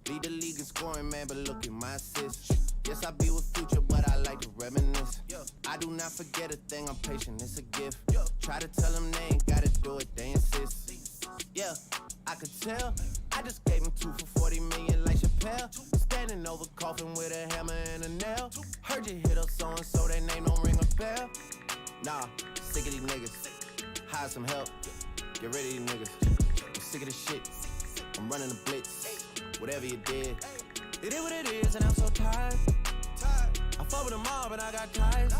Lead the league in scoring, man, but look at my assists. Yes, I be with Future, but I like to reminisce. I do not forget a thing, I'm patient, it's a gift. Try to tell them they ain't gotta do it, they insist. Yeah, I could tell. I just gave him 2 for 40 million like Chappelle. Standing over coffin with a hammer and a nail. Heard you hit up so-and-so, their name don't ring a bell. Nah, sick of these niggas. Hire some help. Get rid of these niggas. I'm sick of this shit. I'm running a blitz. Whatever you did. It is what it is, and I'm so tired. I fuck with them all, but I got ties.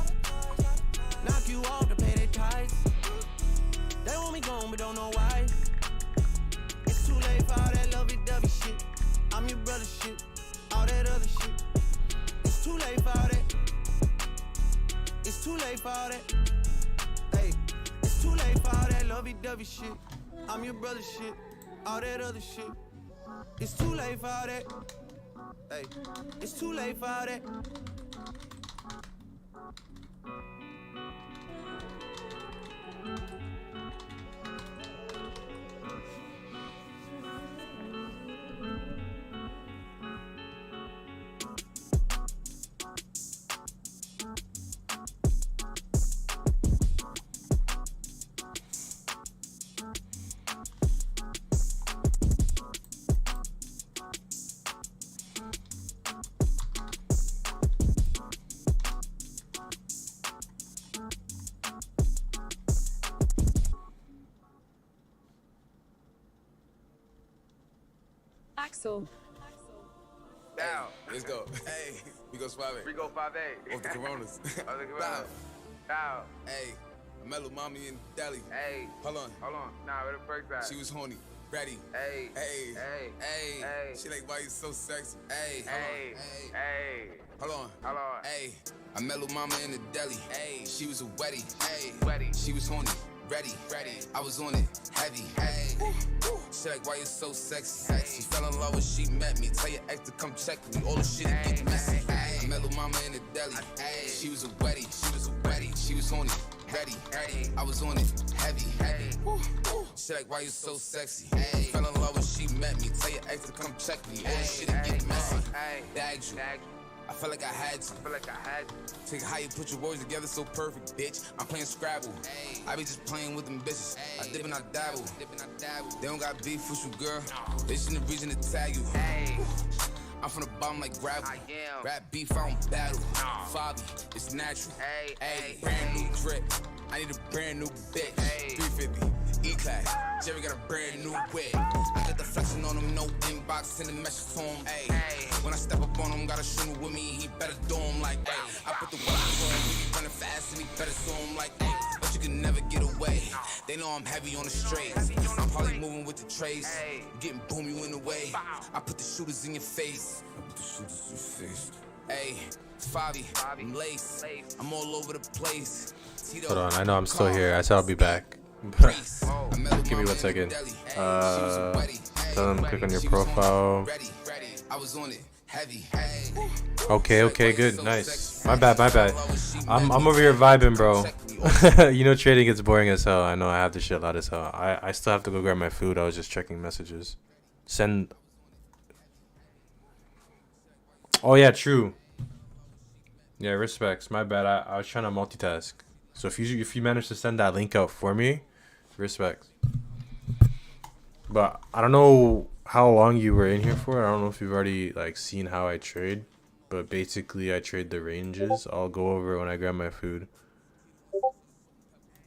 Knock you off to pay their ties. They want me gone, but don't know why. It's too late for all that lovey-dovey shit. I'm your brother shit. All that other shit. It's too late for all that. It's too late for all that. Hey, it's too late for all that lovey-dovey shit. I'm your brother shit. All that other shit. It's too late for all that. Hey, it's too late for all that. Axel. Now, let's go. Hey, we go suave. We go 5'8". Off the Coronas. Now. Now. Hey, Mellow Mommy in Delhi. Hey. Hold on. Nah, where the perks at? She was horny. Ready. Hey. Hey. Hey. Hey. Hey. She like, why you so sexy? Hey. Hey. Hey. Hold on. Hey. I Mellow Mama in the deli. Hey. She was a wetty. Hey. Wetty. She was horny. Ready. I was on it. Heavy. Hey. She like, why you so sexy? She fell in love when she met me. Tell your ex to come check me. All the shit get messy. I met Lil Mama in the deli. She was a wedding. She was on it. Ready. I was on it. Heavy. She like, why you so sexy? Fell in love when she met me. Tell your ex to come check me. All the shit get messy. Bagged you. I felt like I had to. Take how you put your words together so perfect, bitch. I'm playing Scrabble. I be just playing with them bitches. I dip and I dabble. They don't got beef with you, girl. They shouldn't have reason to tag you. I'm from the bottom like gravel. Rap beef, I don't battle. Fabi, it's natural. Brand new grip. I need a brand new bitch. 350. E-Class, Jerry got a brand new whip. I got the flexing on him, no inbox, sending messages to him. When I step up on him, got a shooter with me, he better do him like, I put the watch on him, he be running fast and he better sue him like, but you can never get away. They know I'm heavy on the straights. I'm probably moving with the trace. Getting boom, you in the way. I put the shooters in your face. Hey, Fabi, I'm lace. I'm all over the place. Hold on, I know I'm still here. I said I'll be back. Give me 1 second. Tell them click on your profile. Okay, good, nice. My bad. I'm over here vibing, bro. You know, trading gets boring as hell. I know, I have this shit loud as hell. I still have to go grab my food. I was just checking messages. Send. Oh yeah, true. Yeah, respects. My bad. I was trying to multitask. So if you manage to send that link out for me, respect. But I don't know how long you were in here for. I don't know if you've already like seen how I trade, but basically I trade the ranges. I'll go over it when I grab my food.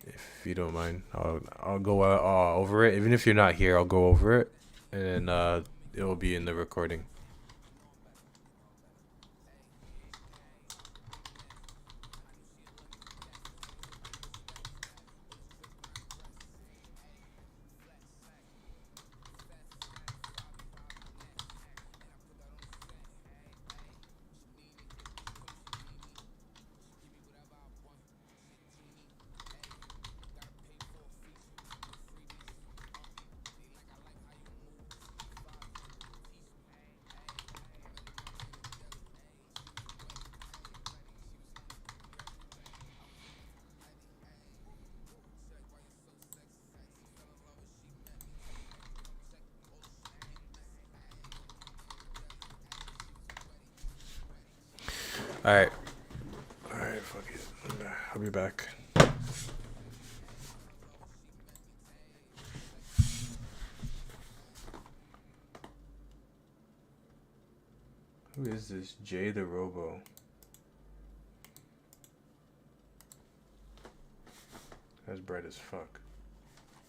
If you don't mind, I'll go over it. Even if you're not here, I'll go over it, and then it will be in the recording. Alright, fuck it. I'll be back. Who is this? Jay the Robo. That's bright as fuck.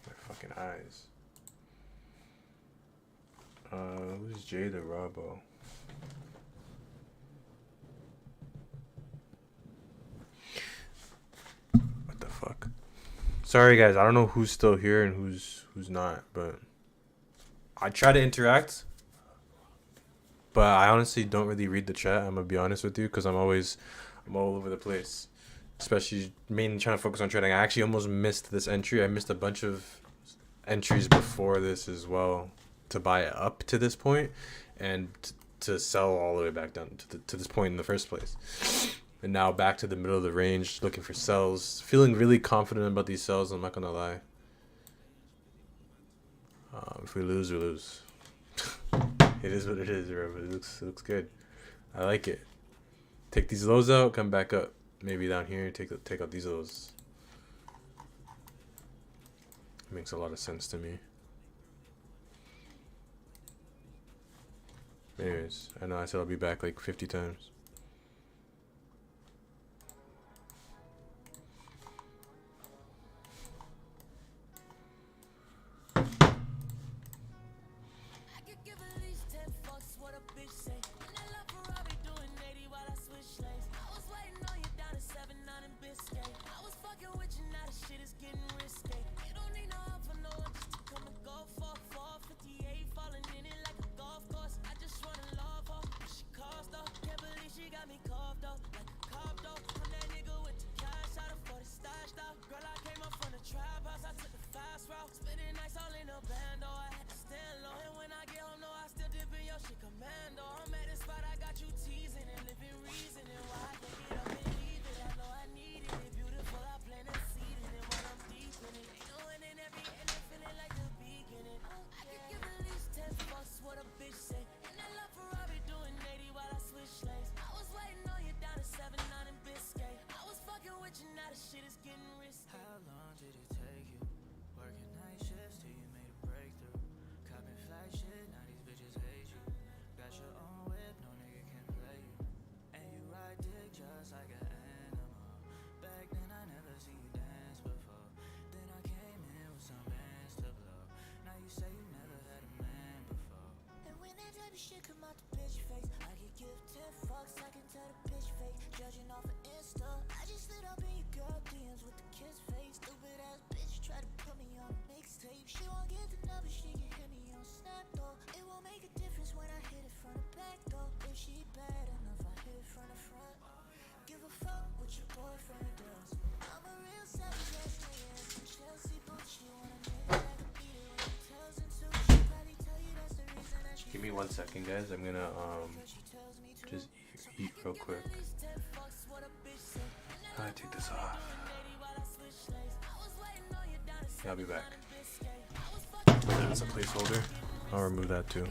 My fucking eyes. Who's Jay the Robo? Sorry guys, I don't know who's still here and who's not, but I try to interact, but I honestly don't really read the chat. I'm gonna be honest with you, because I'm all over the place, especially mainly trying to focus on trading. I actually almost missed this entry. I missed a bunch of entries before this as well, to buy it up to this point and to sell all the way back down to this point in the first place. And now back to the middle of the range, looking for sells. Feeling really confident about these sells, I'm not going to lie. If we lose, we lose. It is what it is, bro. But it looks good. I like it. Take these lows out, come back up. Maybe down here, take out these lows. It makes a lot of sense to me. Anyways, I know I said I'll be back like 50 times. How long did it take you? Working night shifts till you made a breakthrough. Copping fly shit, now these bitches hate you. Got your own whip, no nigga can play you. And you ride dick just like an animal. Back then I never seen you dance before. Then I came in with some bands to blow. Now you say you never had a man before. And when that type of shit come out the bitch face, I could give 10 fucks, I can tell the bitch fake. Judging off of Insta, I just slid up in your girl DMs with the kiss face. Stupid ass bitch try to put me on a mixtape. She won't get the number, she can hit me on Snap though. It won't make a difference when I hit it from the back though. If she bad enough, I hit it from the front. Give a fuck what your boyfriend does. I'm a real savage ass nigga in some Chelsea boots. She want a nigga that can beat it when he tells him to. She probably tell you that's the reason that she Give me 1 second, guys. I'm gonna just eat real quick. I take this off. Yeah, I'll be back. That's a placeholder. I'll remove that too.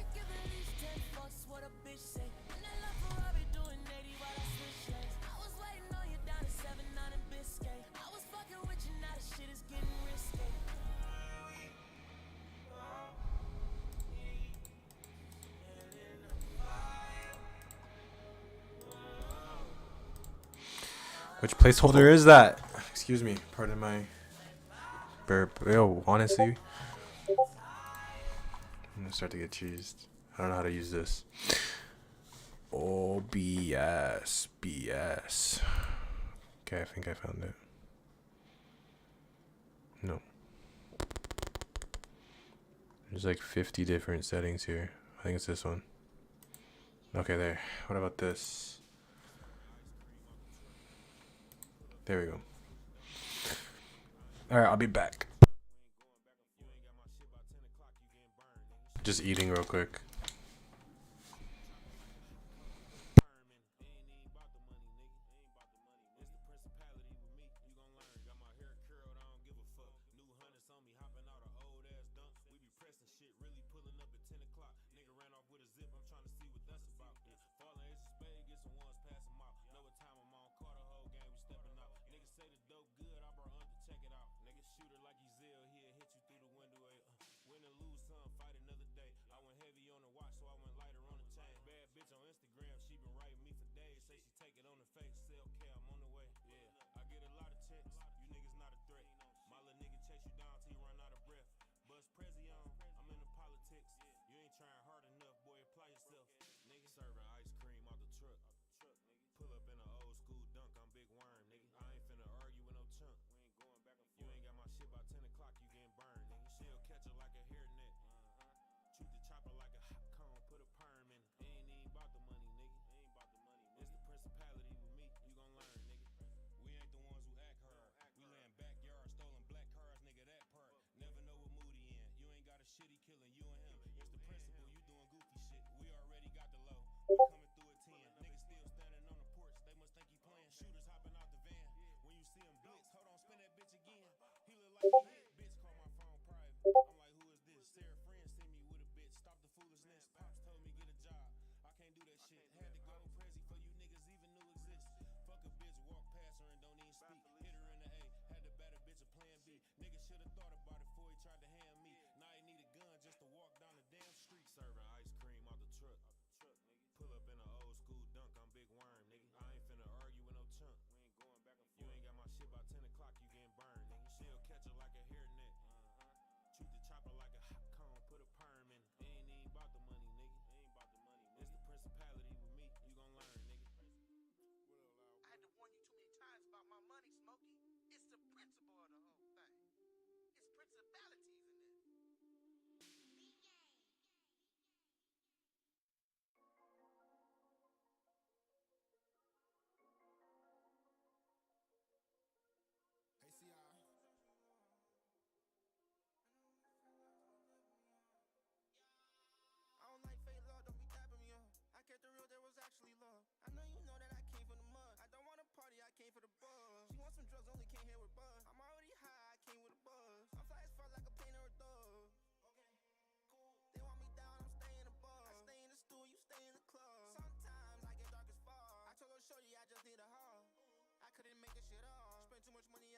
Which placeholder is that? Excuse me. Pardon my burp. Yo, honestly, I'm gonna start to get cheesed. I don't know how to use this. Oh, BS. BS. Okay, I think I found it. No. There's like 50 different settings here. I think it's this one. Okay, there. What about this? There we go. Alright, I'll be back. Just eating real quick.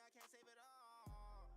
I can't save it all.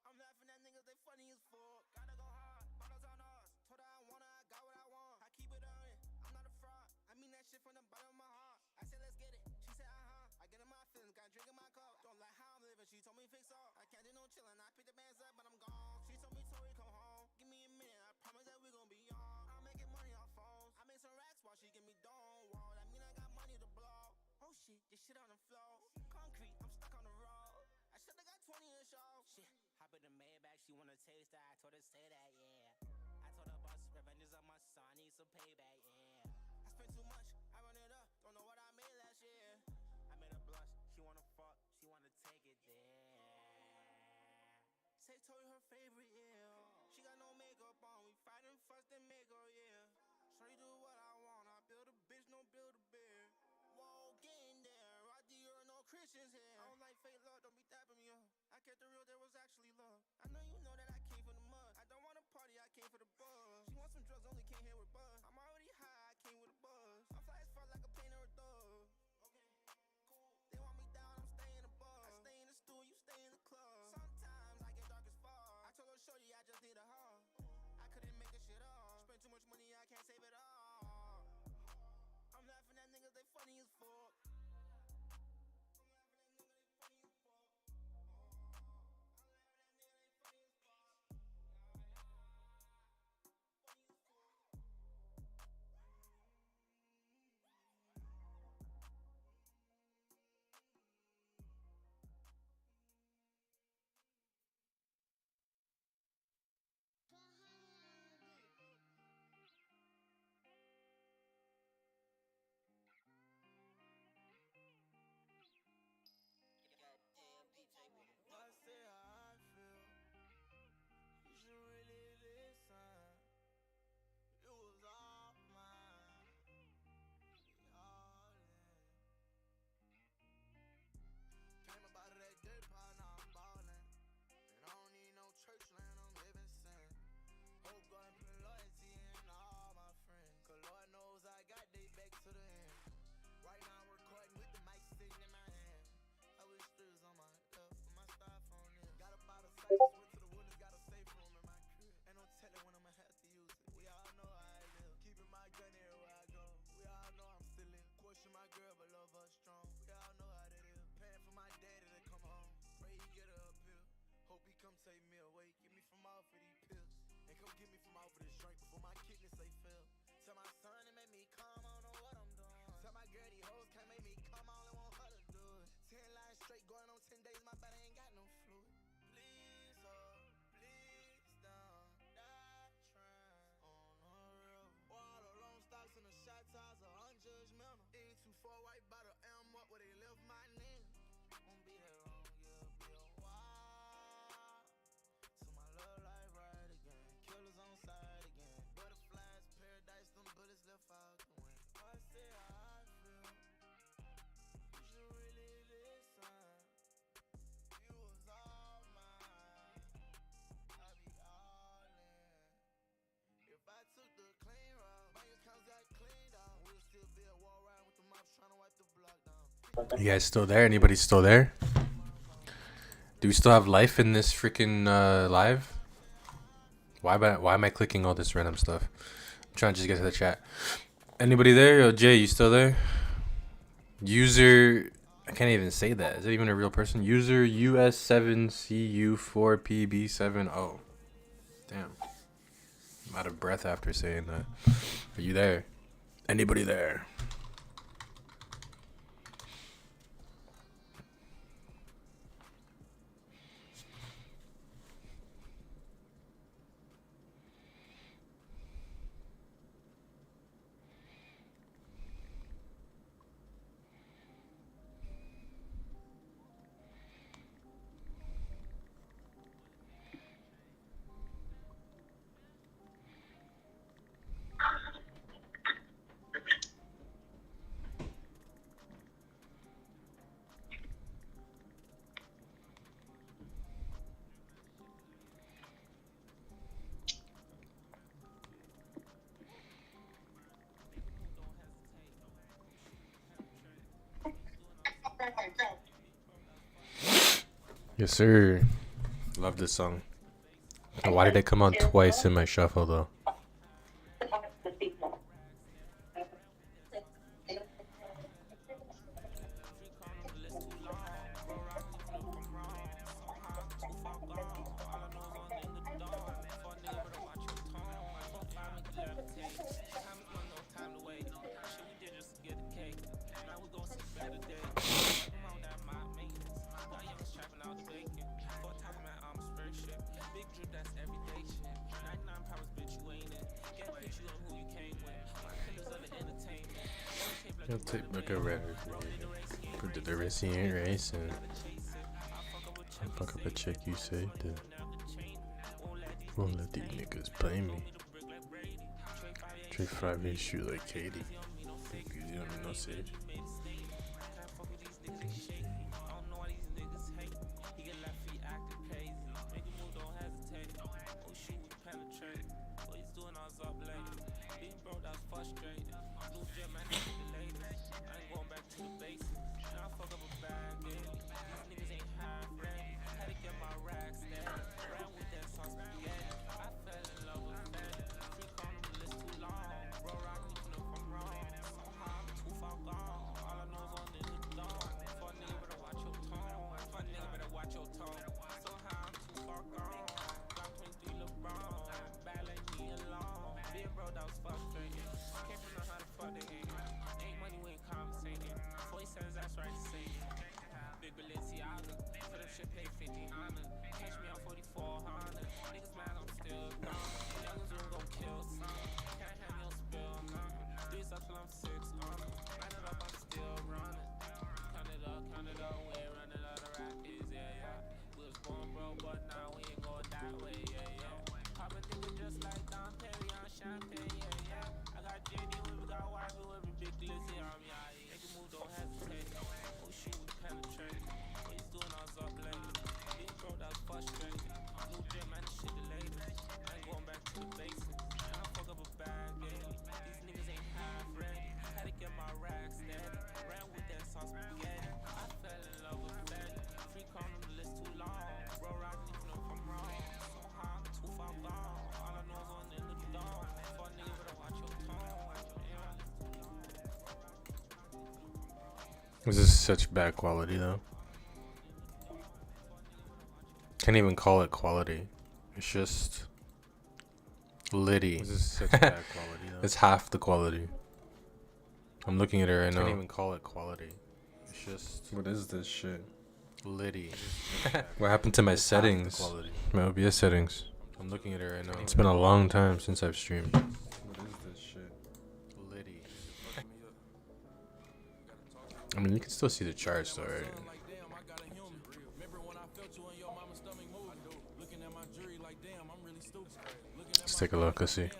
I'm laughing at niggas, they funny as fuck. Gotta go hard, bottles on us. Told her I want her, I got what I want. I keep it on it, I'm not a fraud. I mean that shit from the bottom of my heart. I said let's get it, she said I get in my feelings, got a drink in my cup. Don't like how I'm living, she told me fix up. I can't do no chillin', I pick the bands up, but I'm gone. She told me Tori come home, give me a minute, I promise that we gon' be on. I'm making money off phones, I made some racks while she give me dome. Whoa, that mean I got money to blow. Oh shit, this shit on the floor. Concrete, I'm stuck on the road. I should've got 20 in show. Shit, hop in the Maybach, she wanna taste that. I told her say that, yeah. I told her boss, revenge is on my son, I need some payback, yeah. I spent too much, I run it up, don't know what I made last year. I made her blush, she wanna fuck, she wanna take it there. Say Tori her favorite, yeah. She got no makeup on, we fighting fuss, then make her, yeah. Shorty do what I want, I build a bitch, no build a bear. Whoa, get in there, right there, no Christians here. I don't like fake love, don't be dapping me up. I kept the real, there was actually love. I know you know that I came from the mud. I don't want to party, I came for the buzz. She wants some drugs, only came here with buzz. I'm already high, I came with a buzz. I'm fly as fuck like a plane or a dove. Okay, cool. They want me down, I'm staying above. I stay in the stool, you stay in the club. Sometimes I get dark as fuck. I told her shorty, I just need a hug. I couldn't make this shit up. Spend too much money, I can't save it all. I'm laughing at niggas, they funny as fuck. I'm laughing at niggas, they funny as fuck. I'm laughing at niggas, they funny as fuck. Funny as fuck. I say how I feel. You should really listen. It was all mine. We all in. Came about it that day, partner, I'm ballin'. And I don't need no church land, I'm living sin. Hope God put loyalty in all my friends. Cause Lord knows I got they back to the end. Right now I'm recording with the mic sitting in my hand. I wish strips on my left with my styrofoam in. Got about a cypress, went to the wilderness, got a safe room in my crib. Ain't no telling when I'ma have to use it. We all know how I live. Keeping my gun everywhere I go. We all know I'm still in. Question my girl, but love her strong. We all know how that is. Paying for my daddy to come home. Pray he get her up here. Hope he come take me away. Get me from off of these pills. And come get me from off of this drink before my kidneys say fail. Tell my son it made me calm, I don't know what I'm doing. Tell my girl these hoes can't make me come on and want her to do it. 10 lines straight going on 10 days, my body ain't got no fluid. Please, please don't die trying on the real. All alone stocks in the shot toss are unjudgmental. Ain't too far right by the M up where they left my name. Won't be that long, yeah, be a while. Till my love life right again. Killers on side again. Butterflies, paradise, them bullets left out the way. I say how I feel. You should really listen. You was all mine. I be all in. If I took the clean route, bank accounts got cleaned out. We'll still be at war ride with the mops trying to wipe the block down. You guys still there? Anybody still there? Do we still have life in this freaking live? Why am I clicking all this random stuff? I'm trying to just get to the chat. Anybody there? Yo, Jay, you still there? User, I can't even say that. Is it even a real person? User US7CU4PB70. Damn. I'm out of breath after saying that. Are you there? Anybody there? Yes, sir. Love this song. Why did it come on twice in my shuffle though? You'll take look at red. Put the racing racing. Fuck up a chick you say that. Won't let these niggas play me. Trey 5 shoot like Katie. You don't know Sage. This is such bad quality though. Can't even call it quality. It's just litty. This is such bad quality though. It's half the quality. I'm looking at it right now. Can't even call it quality. It's just what is this shit? Litty. What happened to my settings? My OBS settings. I'm looking at it right now. It's been a long time since I've streamed. What is this shit? Litty. I mean, you can still see the charts though, right? Let's take a look. Let's see.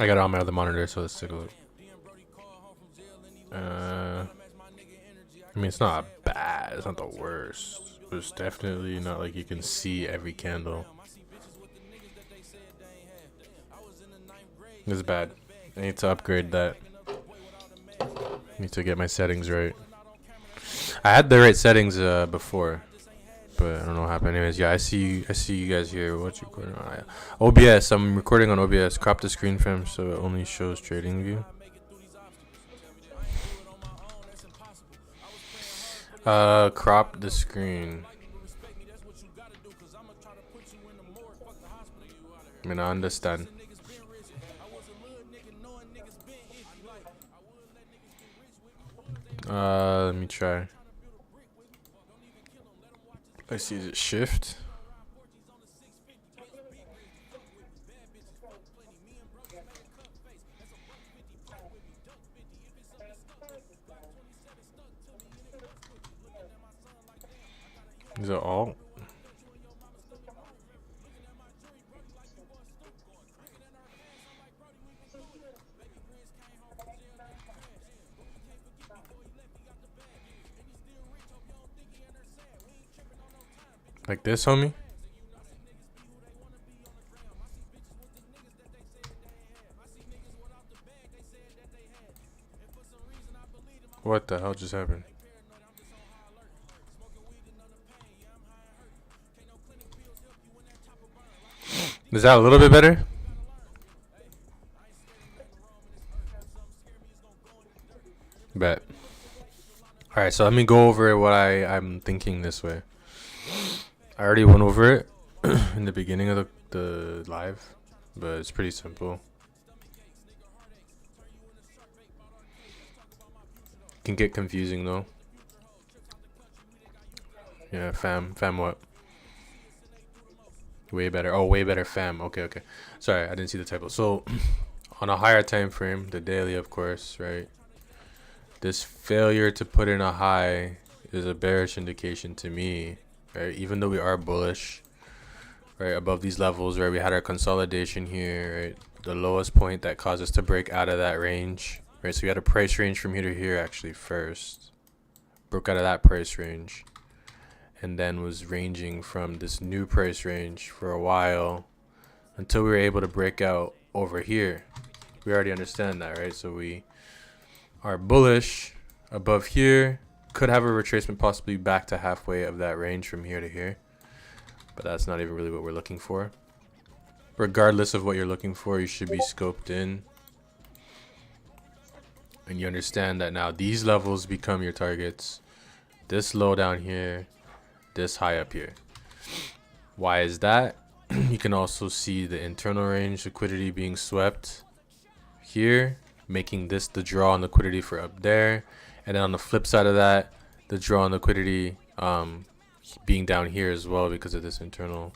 I got it on my other monitor, so let's take a look. I mean, it's not bad. It's not the worst. But it's definitely not like you can see every candle. It's bad. I need to upgrade that. Need to get my settings right. I had the right settings before, but I don't know what happened. Anyways, yeah, I see you guys here. What you recording on? OBS. I'm recording on OBS. Crop the screen frame so it only shows trading view. Crop the screen. I mean, I understand. Let me try. I see, is it shift? Is it alt? Like this, homie? What the hell just happened? Is that a little bit better? Bet. Alright, so let me go over what I'm thinking this way. I already went over it in the beginning of the live, but it's pretty simple. Can get confusing though. Yeah, fam what? Way better. Oh, way better fam. Okay. Sorry, I didn't see the typo. So on a higher time frame, the daily of course, right? This failure to put in a high is a bearish indication to me, right? Even though we are bullish, right, above these levels, right? We had our consolidation here, right? The lowest point that caused us to break out of that range, right? So we had a price range from here to here actually first. Broke out of that price range. And then was ranging from this new price range for a while until we were able to break out over here. We already understand that, right? So we are bullish above here, could have a retracement possibly back to halfway of that range from here to here, but that's not even really what we're looking for. Regardless of what you're looking for, you should be scoped in, and you understand that now these levels become your targets. This low down here, this high up here. Why is that? You can also see the internal range liquidity being swept here, making this the draw on liquidity for up there, and then on the flip side of that, the draw on liquidity being down here as well because of this internal,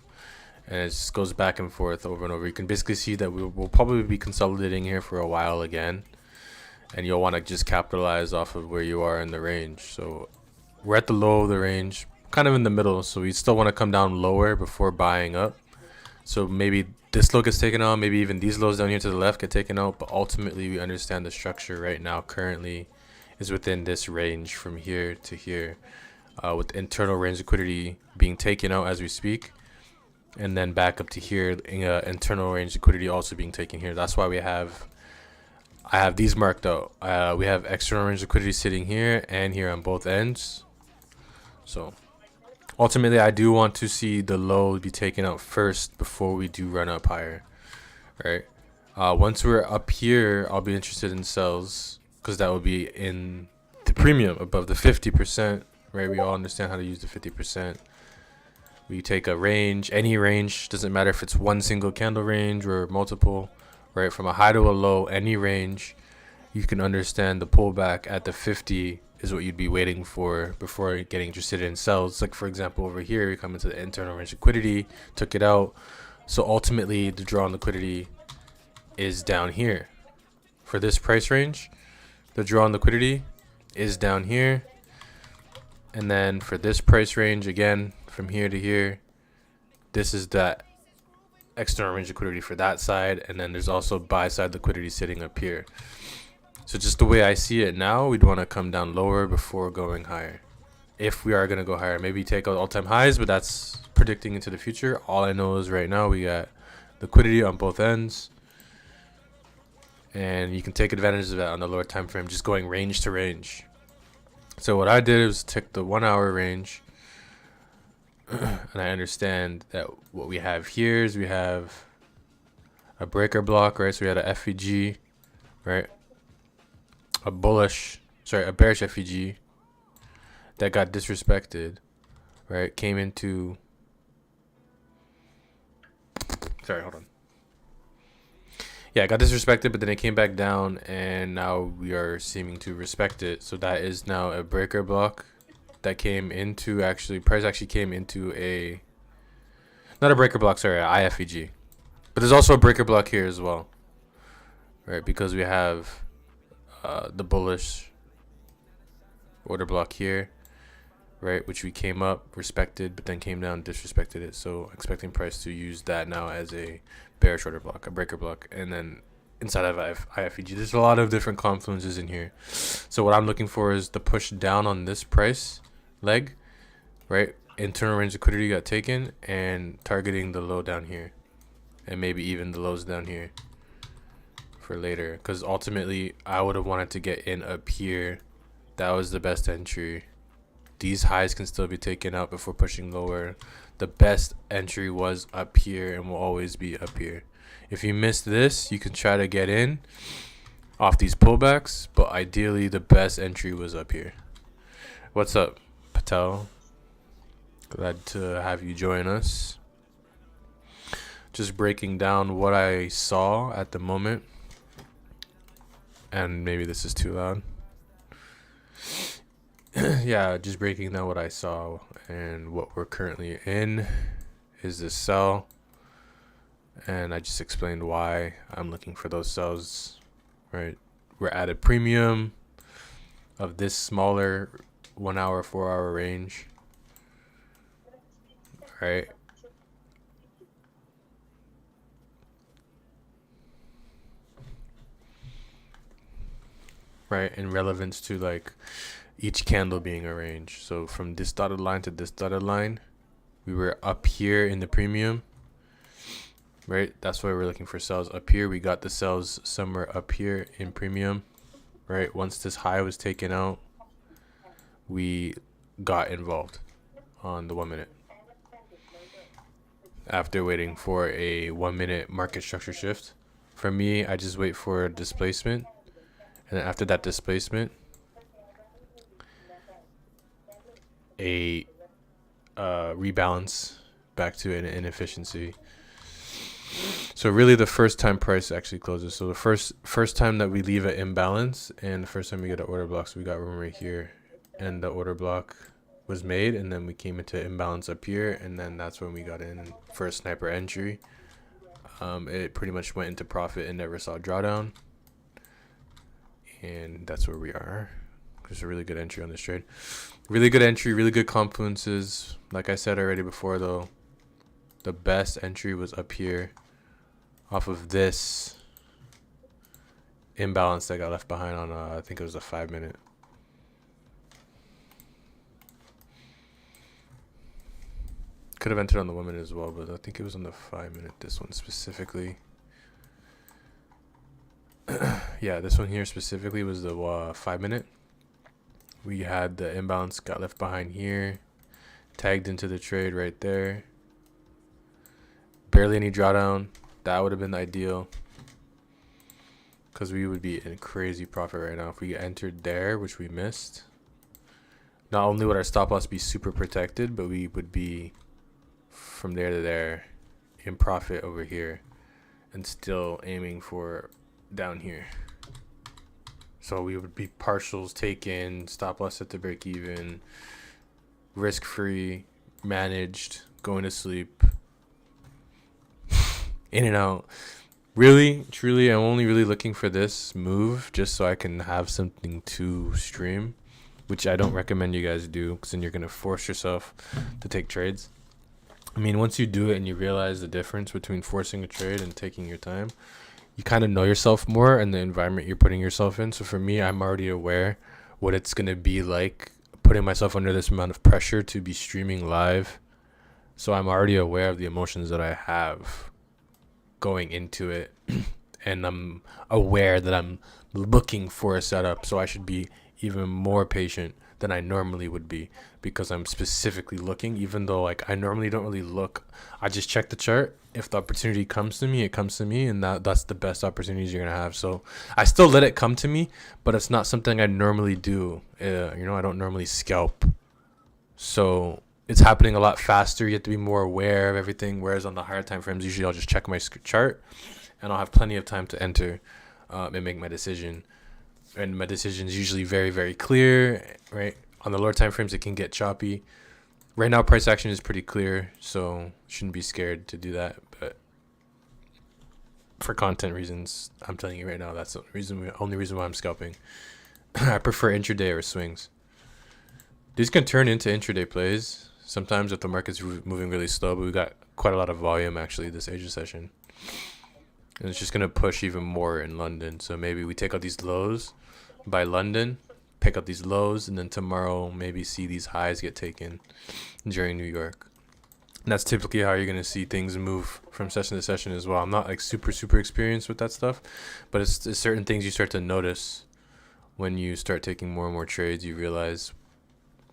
and it just goes back and forth over and over. You can basically see that we'll probably be consolidating here for a while again, and you'll want to just capitalize off of where you are in the range. So we're at the low of the range, kind of in the middle, so we still want to come down lower before buying up. So maybe this low gets taken out, maybe even these lows down here to the left get taken out, but ultimately we understand the structure right now currently is within this range from here to here, with internal range liquidity being taken out as we speak, and then back up to here, internal range liquidity also being taken here. That's why I have these marked out. We have external range liquidity sitting here and here on both ends. So ultimately, I do want to see the low be taken out first before we do run up higher, right? Once we're up here, I'll be interested in sells because that will be in the premium above the 50%, right? We all understand how to use the 50%. We take a range, any range, doesn't matter if it's one single candle range or multiple, right? From a high to a low, any range, you can understand the pullback at the 50 is what you'd be waiting for before getting interested in sells. Like for example, over here, we come into the internal range liquidity, took it out. So ultimately the draw on liquidity is down here. For this price range, the draw on liquidity is down here. And then for this price range, again, from here to here, this is that external range liquidity for that side. And then there's also buy side liquidity sitting up here. So just the way I see it now, we'd want to come down lower before going higher. If we are going to go higher, maybe take out all-time highs, but that's predicting into the future. All I know is right now we got liquidity on both ends, and you can take advantage of that on the lower time frame, just going range to range. So what I did was take the 1 hour range, and I understand that what we have here is we have a breaker block, right? So we had a FVG, right? A bearish FVG that got disrespected, right? Came into, sorry, hold on. Yeah, it got disrespected, but then it came back down, and now we are seeming to respect it. So that is now a breaker block that came into, price actually came into a, not a breaker block, sorry, an IFVG. But there's also a breaker block here as well, right? Because we have the bullish order block here, right, which we came up, respected, but then came down, disrespected it. So expecting price to use that now as a bearish order block, a breaker block, and then inside of IFVG, there's a lot of different confluences in here. So what I'm looking for is the push down on this price leg, right? Internal range liquidity got taken, and targeting the low down here, and maybe even the lows down here for later, because ultimately I would have wanted to get in up here. That was the best entry these highs can still be taken out before pushing lower. The best entry was up here and will always be up here. If you missed this, you can try to get in off these pullbacks, but ideally the best entry was up here. What's up, Patel? Glad to have you join us. Just breaking down what I saw at the moment. And maybe this is too loud. Yeah, just breaking down what I saw, and what we're currently in is this sell. And I just explained why I'm looking for those sells, right? We're at a premium of this smaller 1 hour, 4 hour range, right? Right, in relevance to like each candle being arranged. So from this dotted line to this dotted line, we were up here in the premium, right? That's why we're looking for sells up here. We got the sells somewhere up here in premium, right? Once this high was taken out, we got involved on the 1 minute after waiting for a 1 minute market structure shift. For me, I just wait for a displacement, and then after that displacement, a rebalance back to an inefficiency. So really the first time price actually closes. So the first time that we leave an imbalance, and the first time we get an order block, so we got room right here, and the order block was made, and then we came into imbalance up here, and then that's when we got in for a sniper entry. It pretty much went into profit and never saw drawdown, and that's where we are. There's a really good entry on this trade. Really good entry, really good confluences. Like I said already before, though, the best entry was up here off of this imbalance that got left behind on, I think it was a 5 minute. Could have entered on the 1 minute as well, but I think it was on the 5 minute, this one specifically. Yeah, this one here specifically was the 5 minute. We had the imbalance got left behind here, tagged into the trade right there. Barely any drawdown. That would have been ideal, because we would be in crazy profit right now if we entered there, which we missed. Not only would our stop loss be super protected, but we would be from there to there in profit over here and still aiming for down here. So we would be partials taken, stop loss at the break even, risk free, managed, going to sleep, in and out. Really, truly, I'm only really looking for this move just so I can have something to stream, which I don't recommend you guys do, because then you're going to force yourself to take trades. I mean, once you do it and you realize the difference between forcing a trade and taking your time, you kind of know yourself more and the environment you're putting yourself in. So for me, I'm already aware what it's going to be like putting myself under this amount of pressure to be streaming live. So I'm already aware of the emotions that I have going into it. And I'm aware that I'm looking for a setup. So I should be even more patient than I normally would be, because I'm specifically looking, even though like I normally don't really look. I just check the chart. If the opportunity comes to me, it comes to me, and that's the best opportunities you're gonna have. So I still let it come to me, but it's not something I normally do. I don't normally scalp, so it's happening a lot faster. You have to be more aware of everything, whereas on the higher time frames, usually I'll just check my chart and I'll have plenty of time to enter and make my decision. And my decision is usually very, very clear, right? On the lower time frames, it can get choppy. Right now, price action is pretty clear, so shouldn't be scared to do that. But for content reasons, I'm telling you right now, that's the only reason why I'm scalping. I prefer intraday or swings. These can turn into intraday plays sometimes if the market's moving really slow, but we got quite a lot of volume actually this Asia session. And it's just going to push even more in London. So maybe we take out these lows by London, pick up these lows, and then tomorrow maybe see these highs get taken during New York. And that's typically how you're going to see things move from session to session as well. I'm not like super experienced with that stuff, but it's certain things you start to notice when you start taking more and more trades. You realize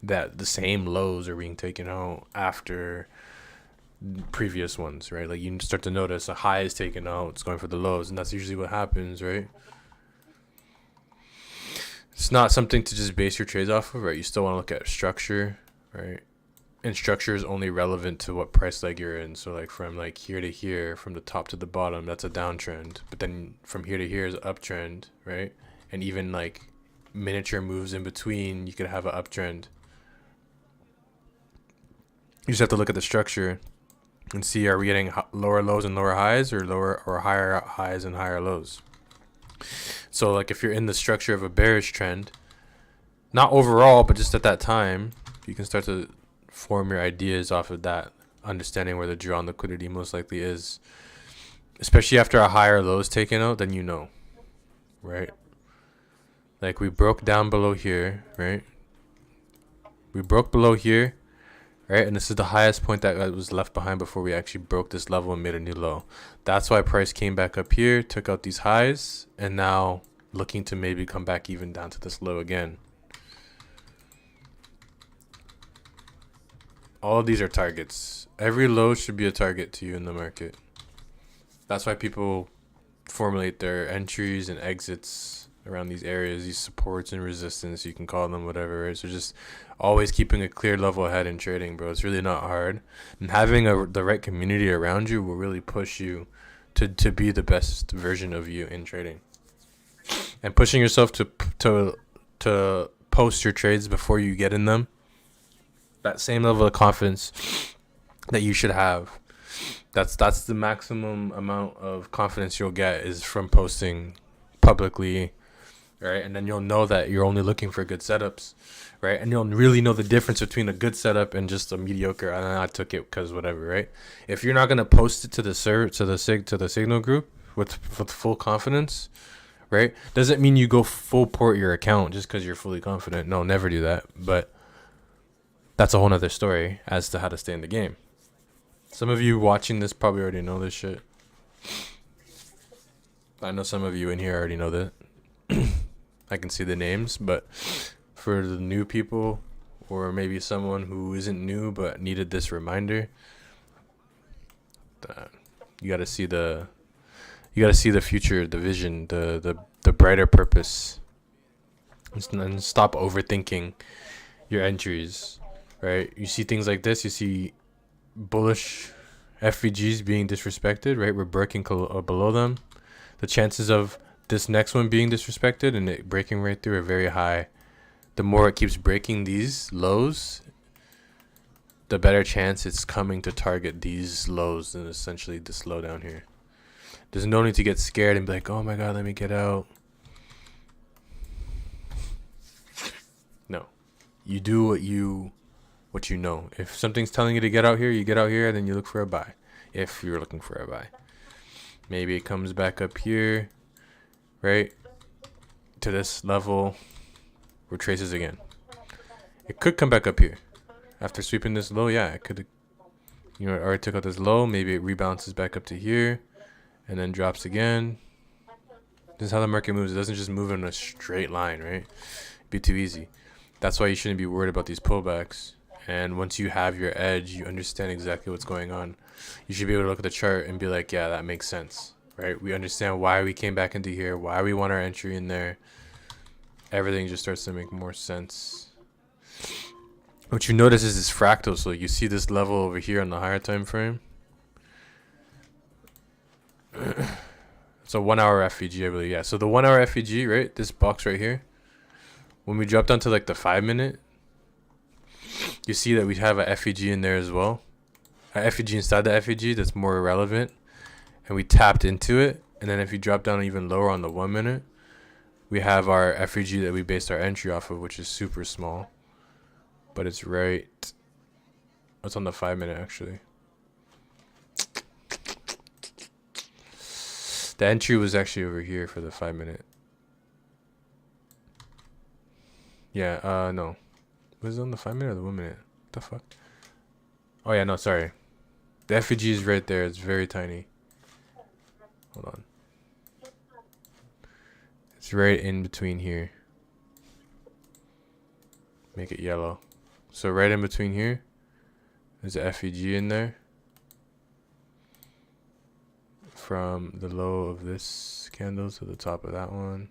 that the same lows are being taken out after previous ones, right? Like you start to notice a high is taken out, it's going for the lows, and that's usually what happens, right? It's not something to just base your trades off of, right? You still want to look at structure, right? And structure is only relevant to what price leg you're in. So like from like here to here, from the top to the bottom, that's a downtrend. But then from here to here is an uptrend, right? And even like miniature moves in between, you could have an uptrend. You just have to look at the structure and see, are we getting lower lows and lower highs, or lower or higher highs and higher lows? So like if you're in the structure of a bearish trend, not overall, but just at that time, you can start to form your ideas off of that, understanding where the draw on liquidity most likely is, especially after a higher low is taken out. Then you know, right? Like we broke down below here, right? We broke below here, right? And this is the highest point that was left behind before we actually broke this level and made a new low. That's why price came back up here, took out these highs, and now looking to maybe come back even down to this low again. All of these are targets. Every low should be a target to you in the market. That's why people formulate their entries and exits around these areas, these supports and resistance, you can call them whatever, right? So just always keeping a clear level ahead in trading, bro. It's really not hard. And having the right community around you will really push you to be the best version of you in trading. And pushing yourself to post your trades before you get in them, that same level of confidence that you should have. That's the maximum amount of confidence you'll get is from posting publicly, right? And then you'll know that you're only looking for good setups, right? And you'll really know the difference between a good setup and just a mediocre. And I took it because whatever, right? If you're not gonna post it to the signal group with full confidence, right? Doesn't mean you go full port your account just because you're fully confident. No, never do that. But that's a whole nother story as to how to stay in the game. Some of you watching this probably already know this shit. I know some of you in here already know that. I can see the names, but for the new people, or maybe someone who isn't new but needed this reminder, you gotta see the future, the vision, the brighter purpose, and stop overthinking your entries. Right, you see things like this. You see bullish FVGs being disrespected. Right, we're breaking below them. The chances of this next one being disrespected and it breaking right through are very high. The more it keeps breaking these lows, the better chance it's coming to target these lows and essentially this low down here. There's no need to get scared and be like, oh my god, let me get out. No, you do what you know. If something's telling you to get out here, you get out here, and then you look for a buy. If you're looking for a buy, maybe it comes back up here, right to this level, retraces again. It could come back up here after sweeping this low. Yeah, it could. You know, it already took out this low. Maybe it rebounces back up to here, and then drops again. This is how the market moves. It doesn't just move in a straight line, right? It'd be too easy. That's why you shouldn't be worried about these pullbacks. And once you have your edge, you understand exactly what's going on. You should be able to look at the chart and be like, yeah, that makes sense, right? We understand why we came back into here, why we want our entry in there. Everything just starts to make more sense. What you notice is this fractal. So you see this level over here on the higher time frame. It's a 1 hour FVG, I believe. Yeah, so the 1 hour FVG, right? This box right here. When we drop down to like the 5 minute, you see that we have a FVG in there as well. A FVG inside the FVG that's more irrelevant. And we tapped into it. And then if you drop down even lower on the 1 minute, we have our FVG that we based our entry off of, which is super small. But it's right... It's on the 5 minute actually. The entry was actually over here for the 5 minute. Yeah, no. Was it on the 5 minute or the 1 minute? What the fuck? Oh yeah, no, sorry. The FVG is right there. It's very tiny. Hold on. It's right in between here. Make it yellow. So right in between here, there's a FEG in there. From the low of this candle to the top of that one.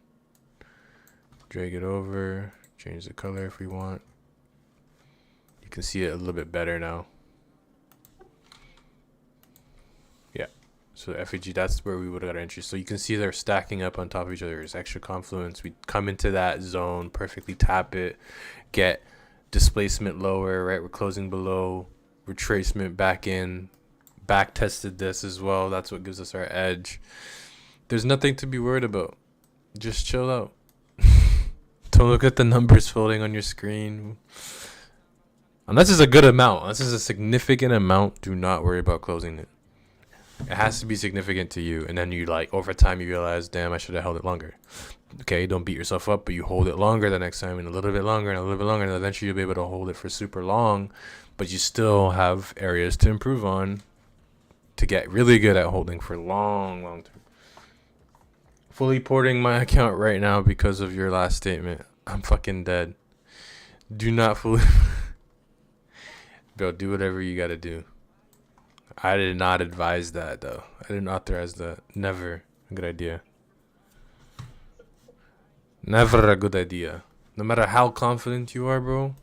Drag it over, change the color if we want. You can see it a little bit better now. Yeah, so the FEG, that's where we would have got our entry. So you can see they're stacking up on top of each other. There's extra confluence. We come into that zone, perfectly tap it, get displacement lower, right? We're closing below, retracement back in, back tested this as well. That's what gives us our edge. There's nothing to be worried about. Just chill out. Don't look at the numbers floating on your screen. Unless it's a good amount. Unless it's a significant amount, do not worry about closing it. It has to be significant to you. And then you like, over time you realize, damn, I should have held it longer. Okay, don't beat yourself up, but you hold it longer the next time and a little bit longer and a little bit longer. And eventually you'll be able to hold it for super long. But you still have areas to improve on to get really good at holding for long term. Fully porting my account right now because of your last statement. I'm fucking dead. Do not fully... Bro, do whatever you gotta do. I did not advise that, though. I didn't authorize that. Never a good idea. Never a good idea. No matter how confident you are, bro.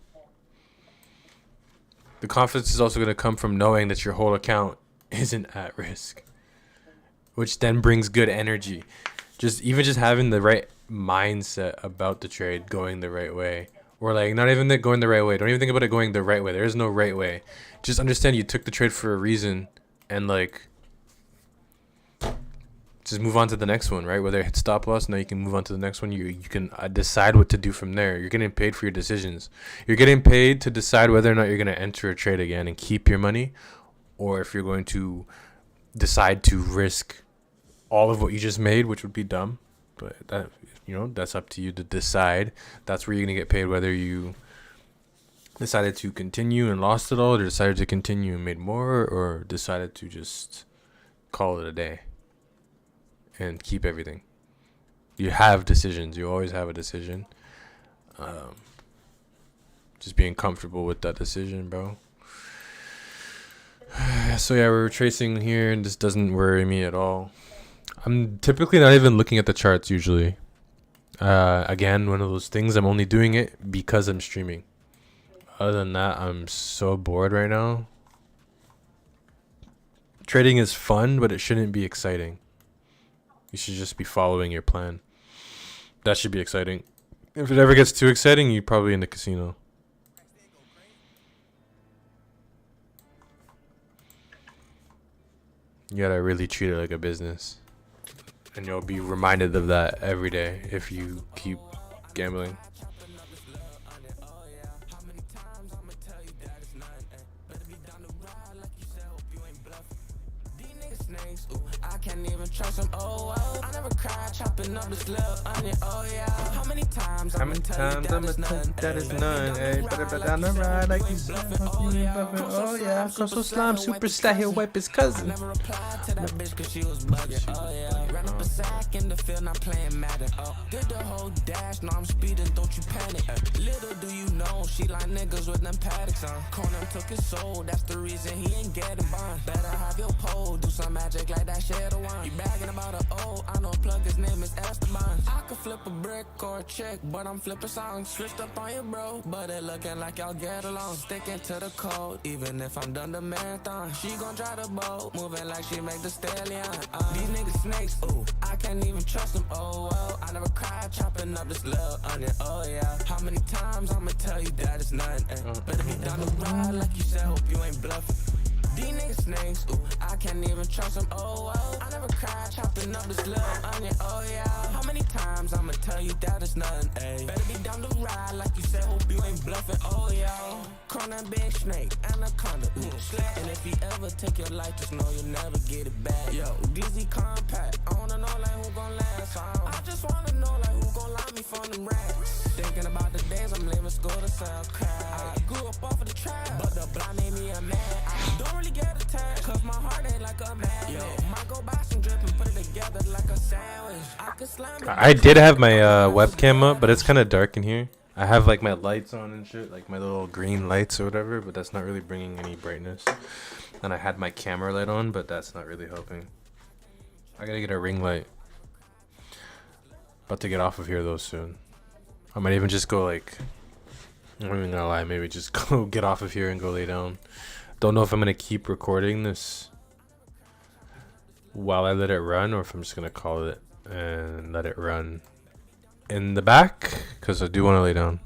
The confidence is also going to come from knowing that your whole account isn't at risk. Which then brings good energy. Just having the right mindset about the trade going the right way. Or like, not even that going the right way. Don't even think about it going the right way. There is no right way. Just understand you took the trade for a reason. And like, just move on to the next one, right? Whether it hit stop loss, now you can move on to the next one. You can decide what to do from there. You're getting paid for your decisions. You're getting paid to decide whether or not you're going to enter a trade again and keep your money. Or if you're going to decide to risk all of what you just made, which would be dumb. But that, you know, that's up to you to decide. That's where you're going to get paid, whether you decided to continue and lost it all, or decided to continue and made more, or decided to just call it a day and keep everything. You have decisions. You always have a decision. Just being comfortable with that decision, bro. So yeah, we're tracing here, and this doesn't worry me at all. I'm typically not even looking at the charts usually. Again, one of those things, I'm only doing it because I'm streaming. Other than that, I'm so bored right now. Trading is fun, but it shouldn't be exciting. You should just be following your plan. That should be exciting. If it ever gets too exciting, you're probably in the casino. You gotta really treat it like a business. And you'll be reminded of that every day if you keep gambling. I can't even trust him. Oh, well, I never cried chopping up this little onion. Oh, yeah. How many times I'ma tell you that is none? Hey, better down the ride like you said. Oh, yeah. So slime superstar, he'll wipe his cousin. Never replied to that bitch cause she was bugging. Oh, yeah. Ran up a sack in the field, not playing Madden. Oh, did the whole dash, no, I'm speeding, don't you panic. Little do you know, she like niggas with them paddocks on. Conan took his soul, that's the reason he ain't getting bond. Better have your pole, do some magic like that shit. You bragging about a O, I know plug, his name is Esteban. I could flip a brick or a chick, but I'm flipping songs. Switched up on you, bro, but it looking like y'all get along. Sticking to the code, even if I'm done the marathon. She gon' drive the boat, moving like she make the stallion. These niggas snakes, ooh, I can't even trust them. Oh, well, I never cried chopping up this little onion. Oh, yeah. How many times I'ma tell you that it's nothing? Better be down the ride like you said, hope you ain't bluffing. These niggas snakes, ooh, I can't even trust them. Oh, well, I never cried chopping up this little onion. Oh, yeah. How many times I'ma tell you that it's nothing, ayy? Better be down the ride like you said, hope you ain't bluffing. Oh, yeah. Corner big snake, anaconda, ooh. And if he ever take your life, just know you'll never get it back. Yo, Glizzy compact, I wanna know like who gon' last. I just wanna know like who gon' lie me from them rats. Thinking about the days I'm leaving school to sell crack. I grew up off of the trap, but the blind made me a man. I don't really get attached, cause my heart ain't like a man. Yo, might go buy some drip and put it together like a sandwich. I could slime it. I did have my webcam up, but it's kind of dark in here. I have like my lights on and shit, like my little green lights or whatever, but that's not really bringing any brightness. And I had my camera light on, but that's not really helping. I gotta get a ring light. About to get off of here though soon. I might even just go like, I'm not even gonna lie, maybe just go get off of here and go lay down. Don't know if I'm gonna keep recording this while I let it run, or if I'm just gonna call it and let it run in the back, because I do want to lay down.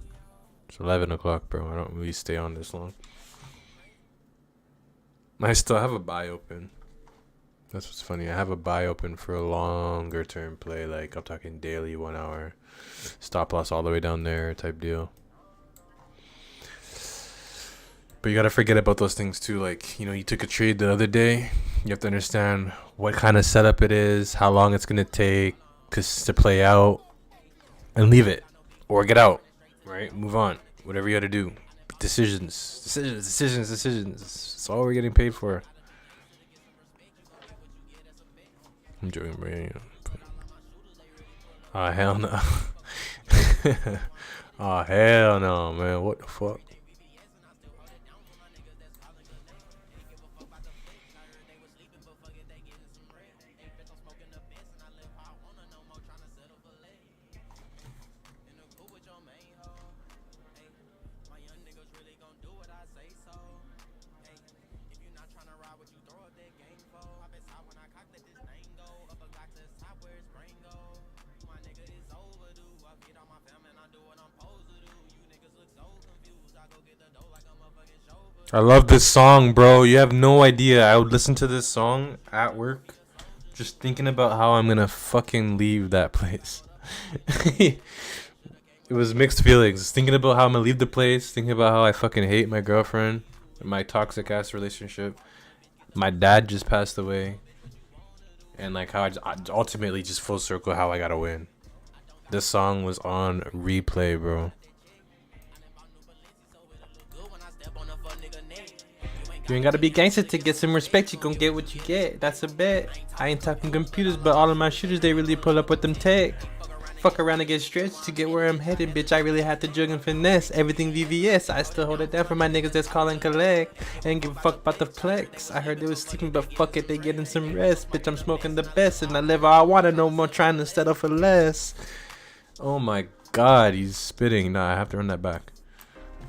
It's 11 o'clock, bro. I don't really stay on this long. I still have a buy open. That's what's funny. I have a buy open for a longer term play, like I'm talking daily, 1 hour, stop loss all the way down there type deal. But you gotta forget about those things too. Like, you know, you took a trade the other day. You have to understand what kind of setup it is, how long it's gonna take to play out, and leave it or get out. Right? Move on. Whatever you gotta do. Decisions. That's all we're getting paid for. I'm joking, bro. Oh, hell no. Oh, hell no, man. What the fuck? I love this song, bro. You have no idea. I would listen to this song at work, just thinking about how I'm gonna fucking leave that place. It was mixed feelings. Thinking about how I'm gonna leave the place, thinking about how I fucking hate my girlfriend, my toxic ass relationship. My dad just passed away, and like how I ultimately just full circle how I gotta win. This song was on replay, bro. You ain't gotta be gangster to get some respect. You gon' get what you get. That's a bet. I ain't talking computers, but all of my shooters, they really pull up with them tech. Fuck around and get stretched to get where I'm headed, bitch. I really had to jug and finesse. Everything VVS. I still hold it down for my niggas that's calling collect. Ain't give a fuck about the flex. I heard they was sleeping, but fuck it, they getting some rest. Bitch, I'm smoking the best, and I live how I wanna. No more trying to settle for less. Oh my god, he's spitting. Nah, I have to run that back.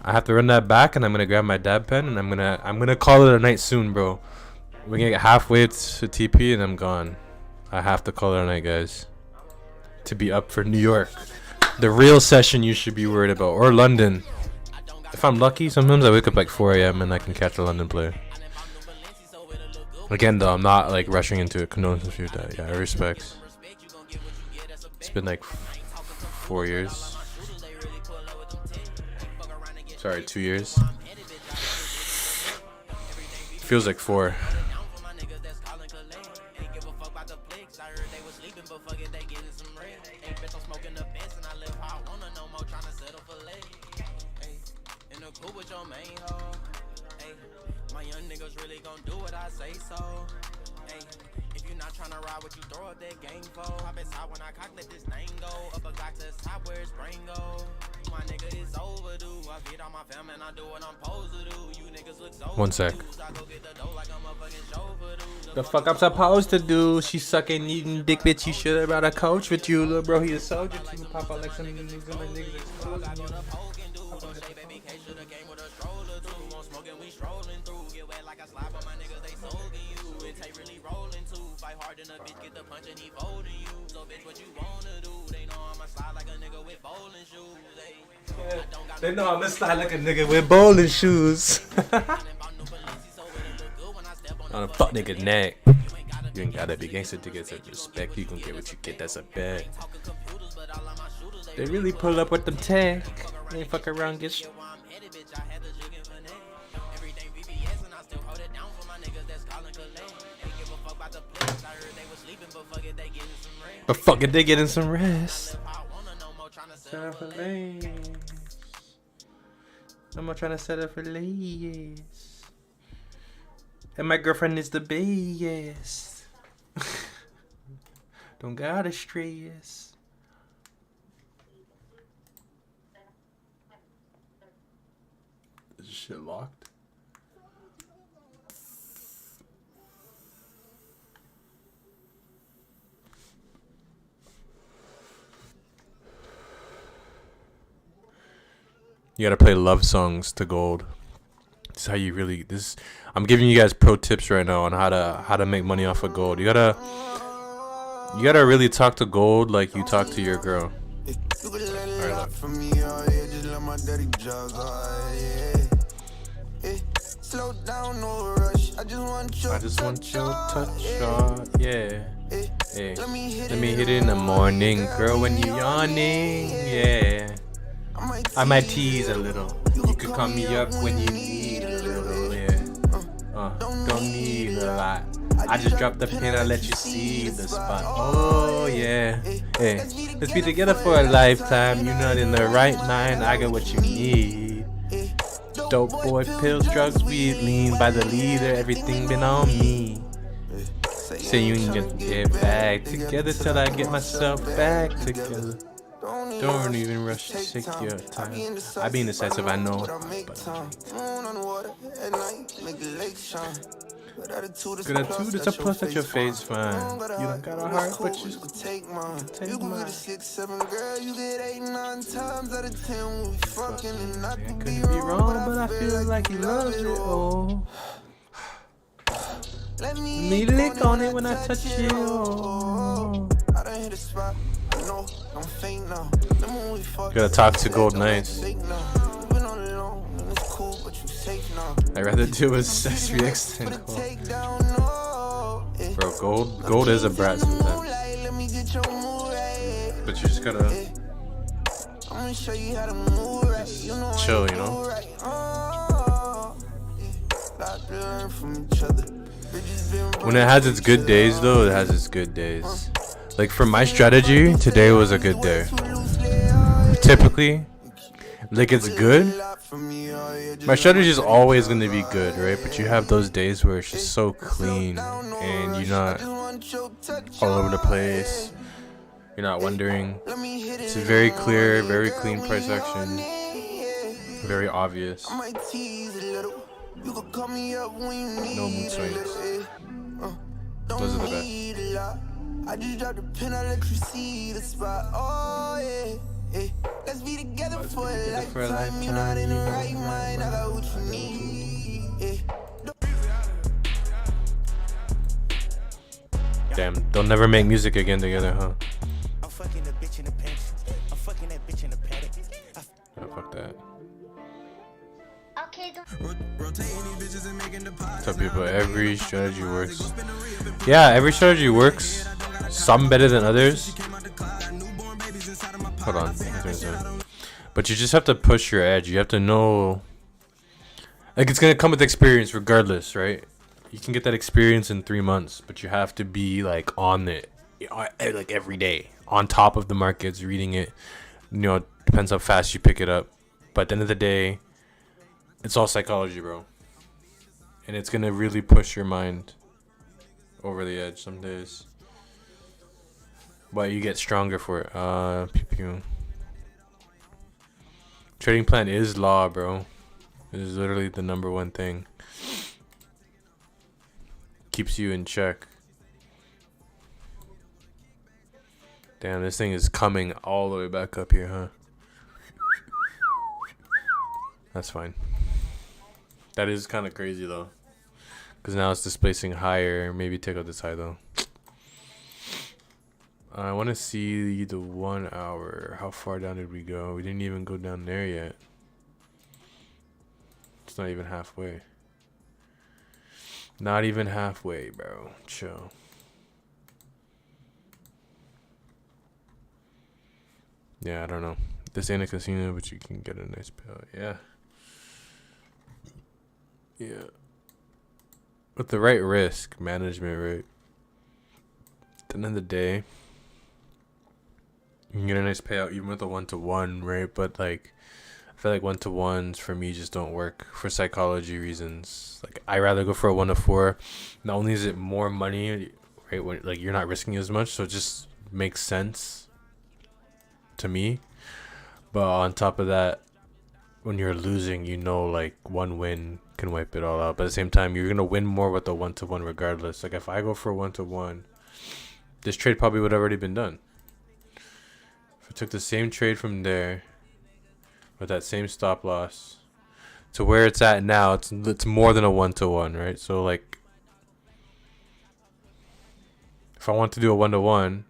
I have to run that back, and I'm gonna grab my dab pen, and I'm gonna call it a night soon, bro. We're gonna get halfway to TP, and I'm gone. I have to call it a night, guys, to be up for New York, the real session you should be worried about, or London. If I'm lucky, sometimes I wake up like 4 a.m. and I can catch a London play. Again, though, I'm not like rushing into it. Condolences with that. Yeah, I respect. It's been like 4 years. Sorry, 2 years. Feels like 4. One sec. The fuck I'm supposed to do? She sucking, eating dick, bitch. You should have brought a coach with you, little bro. He a soldier too. Pop out like some niggas. They know I'ma slide like a nigga with bowling shoes. On a fuck nigga neck. You ain't gotta be gangster to get some respect. You gon' get what you get, that's a bet. They really pull up with them tech. They fuck around, get but fuck it, they getting some rest. I'm not trying to set up for ladies. And my girlfriend is the biggest. Don't gotta stress. this shit locked? You gotta play love songs to gold. This is how you really I'm giving you guys pro tips right now on how to make money off of gold. You gotta really talk to gold like you talk to your girl. You could learn a Alright, lot look. from me, oh yeah, just let my daddy jog, oh yeah. Slow down, no rush. I just want your touch, yeah. Hey, let me hit it in the morning, girl, when you yawning, yeah. I might tease a little. You could call me up when you need a little, yeah. Don't need a lot. I just dropped the pin, I'll let you see the spot. Oh yeah, hey, let's be together for a lifetime. You're not in the right mind, I got what you need. Dope boy, pills, drugs, weed, lean by the leader, everything been on me. Say you can get back together till I get myself back together. Don't even rush to take your time. I be indecisive, I know. Good attitude, it's a plus at your face, fine. You don't got a heart, but you take mine. You can be the 6-7 girl, you get 8-9 times out of 10 when we fucking, and I could be wrong, but I feel like he loves you. Oh. Let me lick on it when I touch it. Oh. I done hit a spot. I know I'm faint now. Gotta talk to Gold nice. I'd rather deal with sex reacts than Gold. Bro, Gold is a brat sometimes. But you just gotta chill, you know? When it has its good days though, it has its good days. Like for my strategy, today was a good day. Typically, like it's good. My strategy is always going to be good, right? But you have those days where it's just so clean and you're not all over the place. You're not wondering. It's a very clear, very clean price action. Very obvious. No mood swings. Those are the best. I just dropped a pin, I'll let you see the spot. Oh yeah. Hey, let's be together for a lifetime. You're not in the right mind. I got what you need. Hey. Damn, they'll never make music again together, huh? I'm fucking the bitch in the pants. I'm fucking that bitch in the paddock. Oh, fuck that. Okay, Tell people every strategy works. Yeah, every strategy works. Some better than others. Hold on. But you just have to push your edge. You have to know. Like, it's going to come with experience regardless, right? You can get that experience in 3 months, but you have to be, like, on it. Like, every day. On top of the markets, reading it. You know, depends how fast you pick it up. But at the end of the day, it's all psychology, bro. And it's going to really push your mind over the edge some days. But you get stronger for it. Pew pew. Trading plan is law, bro. It is literally the #1 thing. Keeps you in check. Damn, this thing is coming all the way back up here, huh? That's fine. That is kind of crazy, though. Because now it's displacing higher. Maybe take out this high, though. I want to see the 1 hour. How far down did we go? We didn't even go down there yet. It's not even halfway. Not even halfway, bro. Chill. Yeah, I don't know. This ain't a casino, but you can get a nice payout. Yeah. Yeah. With the right risk management, right? At the end of the day, you can get a nice payout even with a 1-to-1, right? But like, I feel like 1-to-1s for me just don't work for psychology reasons. Like, I rather go for a 1-to-4. Not only is it more money, right? When like you're not risking as much, so it just makes sense to me. But on top of that, when you're losing, you know, like one win can wipe it all out. But at the same time, you're gonna win more with a 1-to-1 regardless. Like if I go for a 1-to-1, this trade probably would have already been done. If I took the same trade from there with that same stop loss to where it's at now, it's more than a 1-to-1, right? So like if I want to do a 1-to-1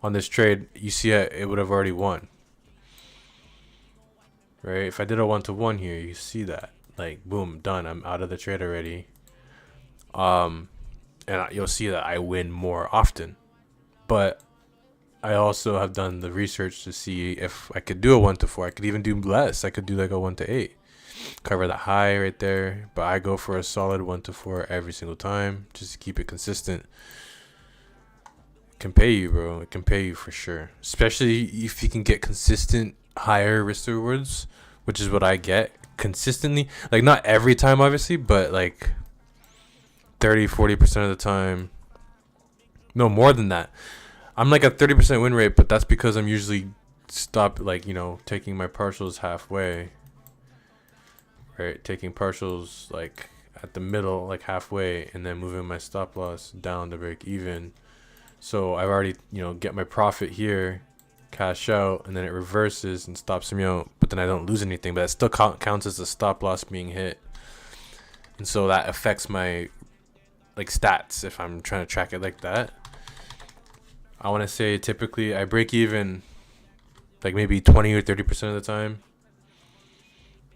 on this trade, you see it would have already won. Right? If I did a 1-to-1 here, you see that. Like, boom, done. I'm out of the trade already. You'll see that I win more often. But I also have done the research to see if I could do a 1-to-4. I could even do less. I could do like a 1-to-8. Cover the high right there. But I go for a solid 1-to-4 every single time just to keep it consistent. It can pay you, bro. It can pay you for sure. Especially if you can get consistent higher risk rewards, which is what I get consistently. Like not every time obviously, but like 30-40% of the time. No, more than that. I'm like a 30% win rate, but that's because I'm usually taking my partials halfway. Right? Taking partials like at the middle, like halfway, and then moving my stop loss down to break even. So I've already, get my profit here, cash out, and then it reverses and stops me out, but then I don't lose anything, but it still counts as a stop loss being hit. And so that affects my like stats if I'm trying to track it like that. I want to say typically I break even like maybe 20 or 30% of the time,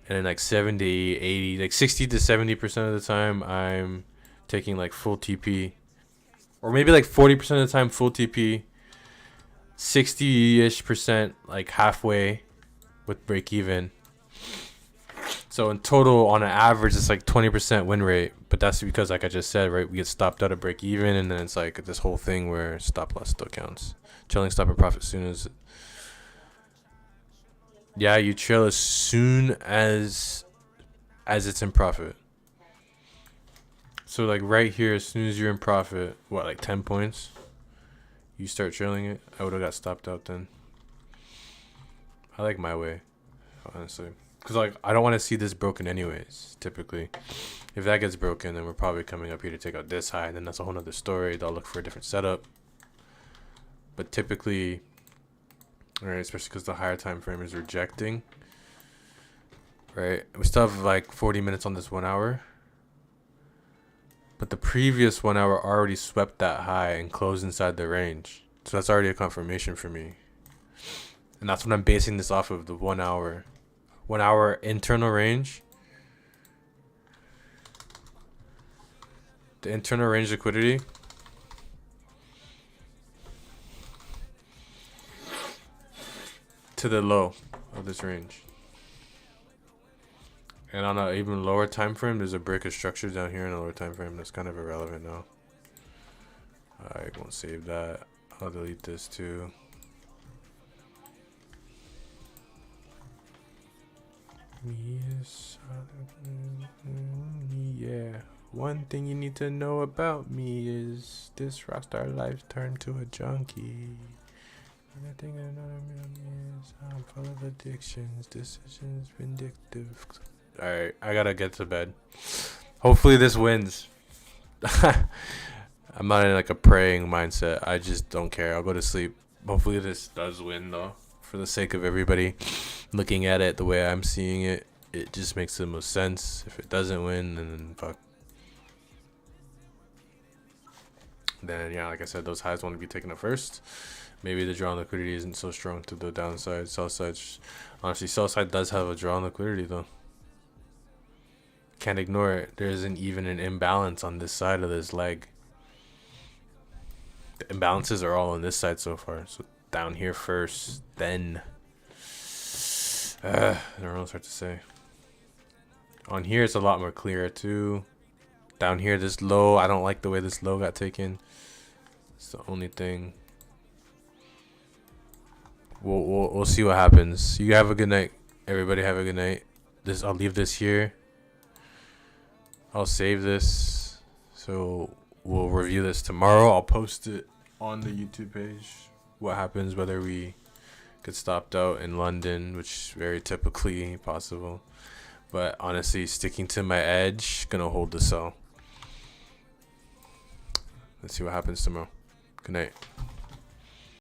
and then like 70, 80, like 60 to 70% of the time I'm taking like full TP, or maybe like 40% of the time full TP, 60-ish% like halfway with break even. So in total, on an average, it's like 20% win rate. But that's because, like I just said, right, we get stopped out of break even, and then it's like this whole thing where stop loss still counts. Trailing stop and profit as soon as. Yeah, you trail as soon as it's in profit. So like right here, as soon as you're in profit, what, like 10 points? You start trailing it. I would have got stopped out then. I like my way, honestly, because like I don't want to see this broken anyways. Typically, if that gets broken, then we're probably coming up here to take out this high, and then that's a whole nother story. They'll look for a different setup. But typically, right, especially because the higher time frame is rejecting. Right, we still have like 40 minutes on this 1 hour. But the previous 1 hour already swept that high and closed inside the range. So that's already a confirmation for me. And that's what I'm basing this off of, the 1 hour. 1 hour internal range. The internal range liquidity. To the low of this range. And on an even lower time frame, there's a break of structure down here in a lower time frame. That's kind of irrelevant now. I won't save that. I'll delete this too. Yeah. One thing you need to know about me is this rockstar life turned to a junkie. Another thing I know about me is I'm full of addictions, decisions, vindictive. Alright, I gotta get to bed. Hopefully this wins. I'm not in like a praying mindset. I just don't care. I'll go to sleep. Hopefully this does win though. For the sake of everybody looking at it the way I'm seeing it, it just makes the most sense. If it doesn't win, then fuck. Then yeah, like I said, those highs want to be taken up first. Maybe the draw on liquidity isn't so strong to the downside. Sell side, honestly, sell side does have a draw on liquidity though. Can't ignore it. There isn't even an imbalance on this side of this leg. The imbalances are all on this side so far. So down here first, then I don't know what to say. On here it's a lot more clear too. Down here, this low, I don't like the way this low got taken. It's the only thing. We'll see what happens. You have a good night. Everybody have a good night. I'll leave this here. I'll save this. So we'll review this tomorrow. I'll post it on the YouTube page. What happens, whether we get stopped out in London, which is very typically possible. But honestly, sticking to my edge, gonna hold the sell. Let's see what happens tomorrow. Good night.